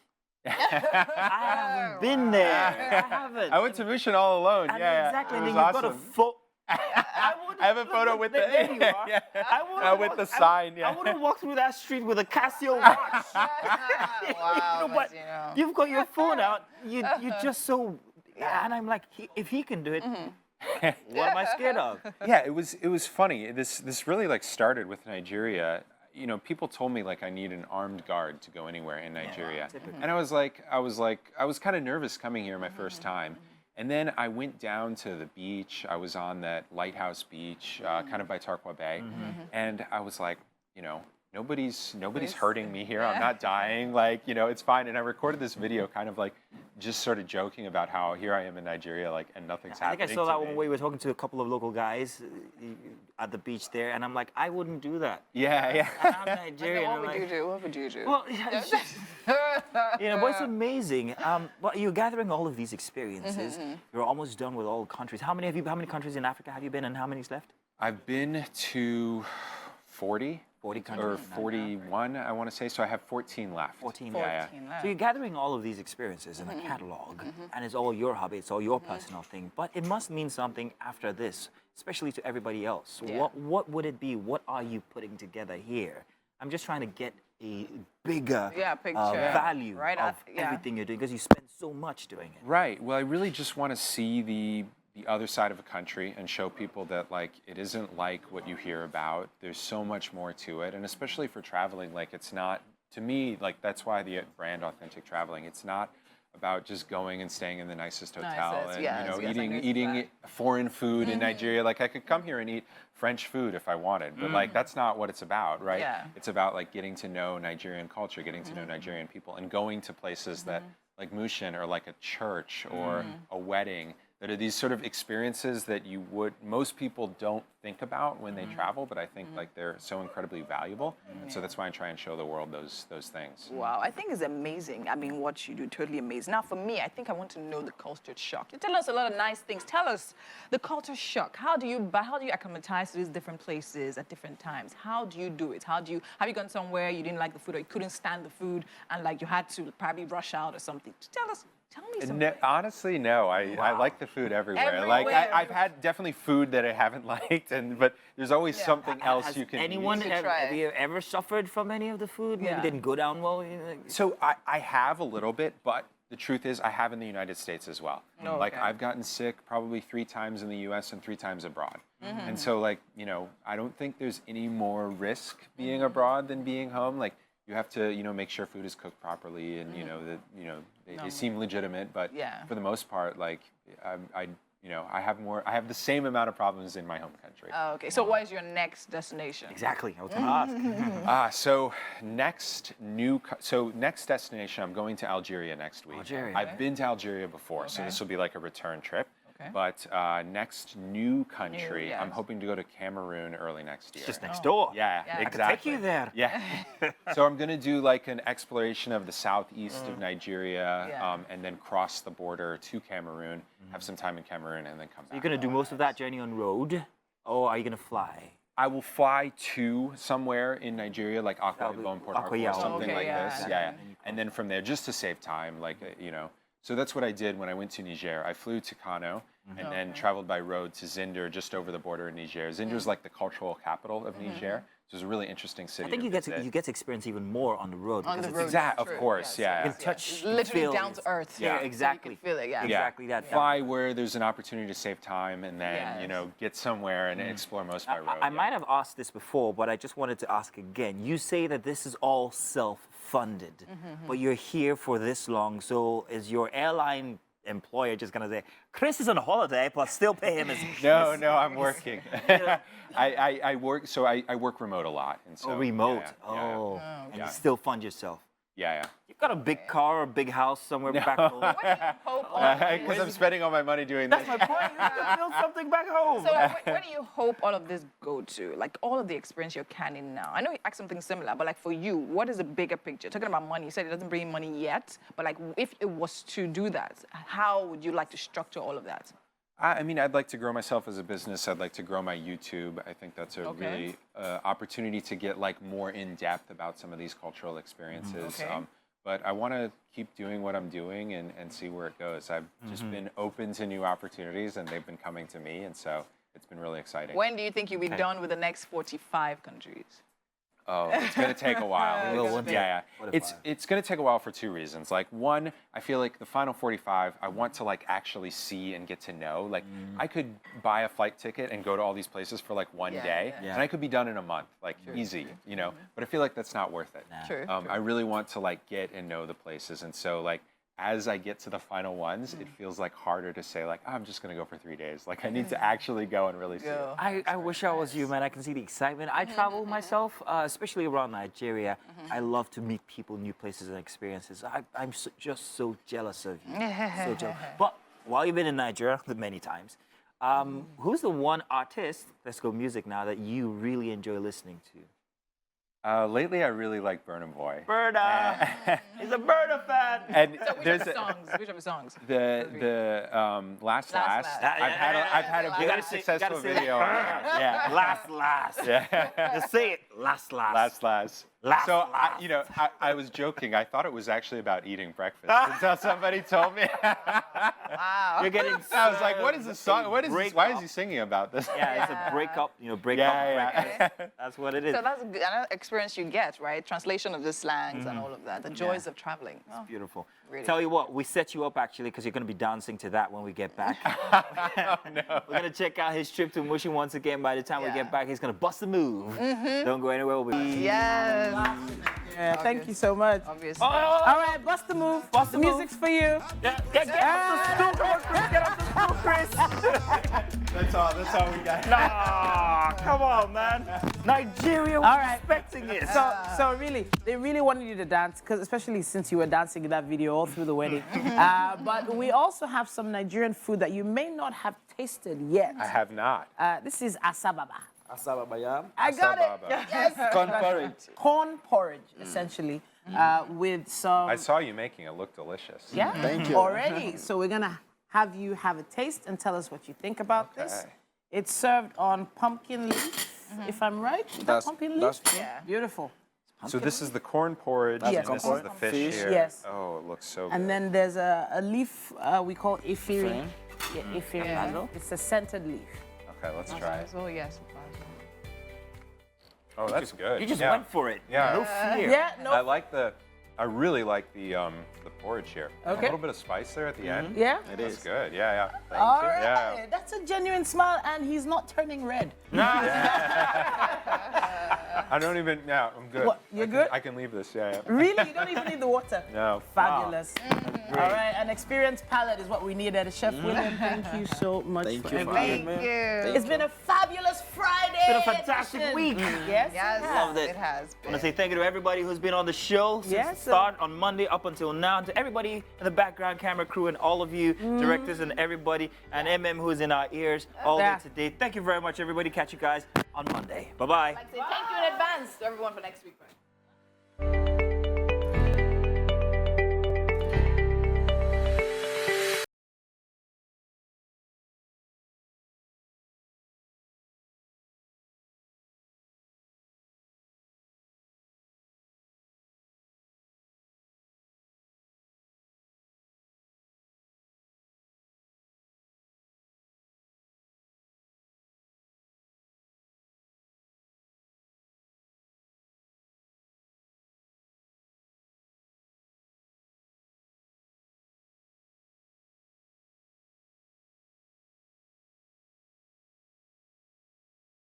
Speaker 1: I haven't been there. I haven't.
Speaker 9: I went to Mission all alone.
Speaker 1: Exactly. And then
Speaker 9: you've
Speaker 1: got a photo.
Speaker 9: I have a photo with with the sign.
Speaker 8: I wouldn't walk through that street with a Casio watch.
Speaker 3: Wow,
Speaker 8: but you've got your phone out. You're just so. And I'm like, if he can do it, what am I scared of?
Speaker 9: Yeah, it was funny. This really like started with Nigeria. People told me like I need an armed guard to go anywhere in Nigeria, and I was kind of nervous coming here my first time. And then I went down to the beach. I was on that lighthouse beach, kind of by Tarkwa Bay, and I was like, nobody's hurting me here. I'm not dying. Like, it's fine. And I recorded this video, kind of like just sort of joking about how here I am in Nigeria, like, and nothing's happening.
Speaker 1: I think I saw that one where we were talking to a couple of local guys at the beach there, and I'm like, I wouldn't do that.
Speaker 9: Yeah.
Speaker 1: I'm Nigerian.
Speaker 3: What would you do?
Speaker 1: Well, it's just, but it's amazing. But you're gathering all of these experiences. You're almost done with all countries. How many countries in Africa have you been, and how many's left?
Speaker 9: I've been to 40.
Speaker 1: 40 countries.
Speaker 9: Or 41, I want to say. So I have 14 left.
Speaker 1: 14
Speaker 3: left.
Speaker 1: So you're gathering all of these experiences in a catalog, and it's all your hobby, it's all your personal thing. But it must mean something after this, especially to everybody else.
Speaker 3: Yeah.
Speaker 1: What would it be? What are you putting together here? I'm just trying to get a bigger value of everything you're doing, because you spend so much doing it.
Speaker 9: Right. Well, I really just want to see the other side of a country and show people that, like, it isn't like what you hear about. There's so much more to it. And especially for traveling, like, it's not, to me, like, that's why the brand Authentic Traveling, it's not about just going and staying in the nicest hotel and eating foreign food in Nigeria. Like, I could come here and eat French food if I wanted, but like, that's not what it's about, right?
Speaker 3: Yeah.
Speaker 9: It's about like getting to know Nigerian culture, getting to know Nigerian people, and going to places that, like Mushin, or like a church or a wedding, that are these sort of experiences that most people don't think about when they travel, but I think like they're so incredibly valuable. And so that's why I try and show the world those things.
Speaker 3: Wow, I think it's amazing. I mean, what you do, totally amazing. Now, for me, I think I want to know the culture shock. You tell us a lot of nice things. Tell us the culture shock. How do you acclimatize to these different places at different times? How do you do it? Have you gone somewhere you didn't like the food or you couldn't stand the food and like you had to probably rush out or something? Tell me something.
Speaker 9: No, honestly, no. I like the food everywhere. Like I've had definitely food that I haven't liked, but there's always something else you can eat.
Speaker 1: Have you ever suffered from any of the food? Maybe didn't go down well?
Speaker 9: So I have a little bit, but the truth is I have in the United States as well.
Speaker 3: Oh,
Speaker 9: like
Speaker 3: okay.
Speaker 9: I've gotten sick probably 3 times in the US and 3 times abroad. And so like, you know, I don't think there's any more risk being abroad than being home. Like you have to, you know, make sure food is cooked properly and, you know, that, you know, they seem legitimate, but for the most part, like I have the same amount of problems in my home country.
Speaker 3: Oh, okay. So what is your next destination?
Speaker 1: Exactly. I was going to ask.
Speaker 9: So next destination, I'm going to Algeria next week.
Speaker 1: Algeria.
Speaker 9: I've been to Algeria before, so this will be like a return trip.
Speaker 3: Okay.
Speaker 9: But next new country,
Speaker 3: yes.
Speaker 9: I'm hoping to go to Cameroon early next year.
Speaker 1: Just next door.
Speaker 9: Yeah,
Speaker 3: Yeah.
Speaker 1: I could
Speaker 9: exactly.
Speaker 1: take you there.
Speaker 9: Yeah. So I'm going to do like an exploration of the southeast of Nigeria and then cross the border to Cameroon, have some time in Cameroon, and then come back.
Speaker 1: You're going to do most of that journey on road, or are you going to fly?
Speaker 9: I will fly to somewhere in Nigeria, like Akwa Ibom, Port Harcourt,
Speaker 1: Akwa Ibom.
Speaker 9: something
Speaker 3: Okay,
Speaker 9: like
Speaker 3: yeah.
Speaker 9: this. Yeah. And then from there, just to save time, like, you know. So that's what I did when I went to Niger. I flew to Kano and then traveled by road to Zinder, just over the border in Niger. Zinder is like the cultural capital of Niger. So it's a really interesting city.
Speaker 1: I think you get to experience even more on the road.
Speaker 3: On
Speaker 1: because
Speaker 3: the
Speaker 1: it's
Speaker 3: road.
Speaker 9: Of
Speaker 3: True.
Speaker 9: course,
Speaker 3: Yes,
Speaker 9: yeah.
Speaker 1: You can touch,
Speaker 3: Literally
Speaker 1: feel
Speaker 3: down to earth.
Speaker 1: Yeah,
Speaker 3: So
Speaker 1: exactly.
Speaker 3: you can feel it, yeah.
Speaker 1: Exactly that.
Speaker 9: Fly where there's an opportunity to save time and then,
Speaker 3: Yes.
Speaker 9: you know, get somewhere and explore most by road.
Speaker 1: I might have asked this before, but I just wanted to ask again. You say that this is all self-funded, but you're here for this long. So is your airline employer just going to say, Chris is on holiday, but still pay him as...
Speaker 9: No, I'm working. I work, so I work remote a lot. And so,
Speaker 1: remote.
Speaker 9: yeah.
Speaker 1: And you still fund yourself.
Speaker 9: Yeah.
Speaker 1: You've got a big car or a big house somewhere back home.
Speaker 3: What do you hope all
Speaker 9: Because I'm spending all my money doing this.
Speaker 1: That's my point. You have to build something back home.
Speaker 3: So where do you hope all of this go to? Like all of the experience you're canning now. I know you asked something similar, but like for you, what is the bigger picture? Talking about money, you said it doesn't bring in money yet, but like if it was to do that, how would you like to structure all of that?
Speaker 9: I mean, I'd like to grow myself as a business. I'd like to grow my YouTube. I think that's a really opportunity to get like more in depth about some of these cultural experiences.
Speaker 3: Okay.
Speaker 9: But I want to keep doing what I'm doing and see where it goes. I've just been open to new opportunities, and they've been coming to me, and so it's been really exciting.
Speaker 3: When do you think you'll be done with the next 45 countries?
Speaker 9: Oh, it's going to take a while. Yeah. It's going to take a while for 2 reasons. Like, one, I feel like the final 45, I want to like actually see and get to know. Like, I could buy a flight ticket and go to all these places for like one day, and I could be done in a month, like easy, you know. But I feel like that's not worth it.
Speaker 3: True.
Speaker 9: I really want to like get and know the places, and so like as I get to the final ones, it feels like harder to say like, oh, I'm just going to go for 3 days. Like I need to actually go and really see it.
Speaker 1: I wish I was you, man. I can see the excitement. I travel myself, especially around Nigeria. I love to meet people, new places and experiences. I'm just so jealous of you. So jealous. But while you've been in Nigeria many times, who's the one artist, let's go music now, that you really enjoy listening to?
Speaker 9: Lately, I really like Burna Boy.
Speaker 1: Burna! He's a Burna fan!
Speaker 9: And
Speaker 3: So which of his songs?
Speaker 9: The Last.
Speaker 3: Last.
Speaker 9: I've had a
Speaker 1: You
Speaker 9: very
Speaker 1: gotta say
Speaker 9: successful
Speaker 1: it.
Speaker 9: video on it. Yeah.
Speaker 1: Last.
Speaker 9: Yeah.
Speaker 1: Just say it. Last.
Speaker 9: Last.
Speaker 1: Last,
Speaker 9: So,
Speaker 1: last.
Speaker 9: you know, I was joking. I thought it was actually about eating breakfast until somebody told me.
Speaker 3: Wow.
Speaker 1: You're getting.
Speaker 9: I was like, what is this song? What is this? Why is
Speaker 1: Breakup.
Speaker 9: he singing about this?
Speaker 1: Yeah, it's a breakup. You know, breakup.
Speaker 9: Yeah.
Speaker 1: That's what it is.
Speaker 3: So that's another experience you get, right? Translation of the slangs and all of that. The joys of traveling. Oh.
Speaker 1: Beautiful.
Speaker 3: Really?
Speaker 1: Tell you what, we set you up actually because you're going to be dancing to that when we get back.
Speaker 9: No.
Speaker 1: We're going to check out his trip to Mushin once again. By the time we
Speaker 3: Yeah.
Speaker 1: get back, he's going to bust a move. Don't go anywhere. We'll be
Speaker 3: Yes.
Speaker 2: Yeah, thank you so much.
Speaker 3: Obviously.
Speaker 2: All right, bust the move.
Speaker 1: Bust the move.
Speaker 2: music's for you.
Speaker 1: Get up the stool, Chris. Get up the stool, Chris.
Speaker 8: That's all we got. Nah, come on, man. Nigeria was
Speaker 2: All right.
Speaker 8: expecting it.
Speaker 2: So really, they really wanted you to dance, because especially since you were dancing in that video all through the wedding. But we also have some Nigerian food that you may not have tasted yet.
Speaker 9: I have not.
Speaker 2: This is asababa.
Speaker 5: Asaba yam.
Speaker 2: I got
Speaker 9: Asababa.
Speaker 2: it. Yes.
Speaker 5: Corn porridge.
Speaker 2: Corn porridge, essentially, with some.
Speaker 9: I saw you making it look delicious.
Speaker 2: Yeah.
Speaker 5: Thank you.
Speaker 2: Already. So we're gonna have you have a taste and tell us what you think about this.
Speaker 9: Okay.
Speaker 2: It's served on pumpkin leaf, if I'm right. Is that
Speaker 5: That's-
Speaker 2: pumpkin leaf?
Speaker 5: that's true.
Speaker 3: Yeah.
Speaker 2: Beautiful.
Speaker 9: So this is the corn porridge,
Speaker 2: Yes.
Speaker 9: and this is the fish here.
Speaker 2: Yes.
Speaker 9: Oh, it looks so good.
Speaker 2: And then there's a leaf we call efiri.
Speaker 5: Efiri.
Speaker 2: Yeah, efiri.
Speaker 3: Yeah.
Speaker 2: It's a scented leaf.
Speaker 9: Okay, let's try it.
Speaker 3: Oh, yes.
Speaker 9: Oh, that's good.
Speaker 8: You just
Speaker 9: yeah.
Speaker 8: went for it.
Speaker 9: Yeah.
Speaker 8: No fear.
Speaker 2: Yeah, no.
Speaker 9: I really like the porridge here.
Speaker 2: Okay.
Speaker 9: A little bit of spice there at the end.
Speaker 2: Yeah?
Speaker 5: It
Speaker 9: That's
Speaker 5: is.
Speaker 9: good. Yeah, yeah. Thank
Speaker 2: All
Speaker 9: you.
Speaker 2: right.
Speaker 9: Yeah.
Speaker 2: That's a genuine smile, and he's not turning red.
Speaker 9: I don't even. Yeah, I'm good.
Speaker 2: What, you're good?
Speaker 9: I can leave this. Yeah. Yeah.
Speaker 2: Really? You don't even need the water?
Speaker 9: No.
Speaker 2: Fabulous. All right, an experienced palate is what we needed. Chef William, thank you so much
Speaker 5: Thank
Speaker 2: for
Speaker 5: you for
Speaker 2: everything.
Speaker 5: having me.
Speaker 2: It's been a fabulous Friday.
Speaker 8: It's been a fantastic
Speaker 2: edition.
Speaker 8: week.
Speaker 2: Yes.
Speaker 3: Yes,
Speaker 8: Loved it.
Speaker 3: it has
Speaker 8: I want
Speaker 3: been.
Speaker 8: to say thank you to everybody who's been on the show since
Speaker 2: Yes,
Speaker 8: the start on Monday up until now, and to everybody in the background, camera crew, and all of you directors and everybody, and MM who's in our ears all day
Speaker 2: Yeah.
Speaker 8: today. Thank you very much, everybody. Catch you guys on Monday. Bye-bye.
Speaker 3: I'd like to say thank you in advance to everyone for next week. Right?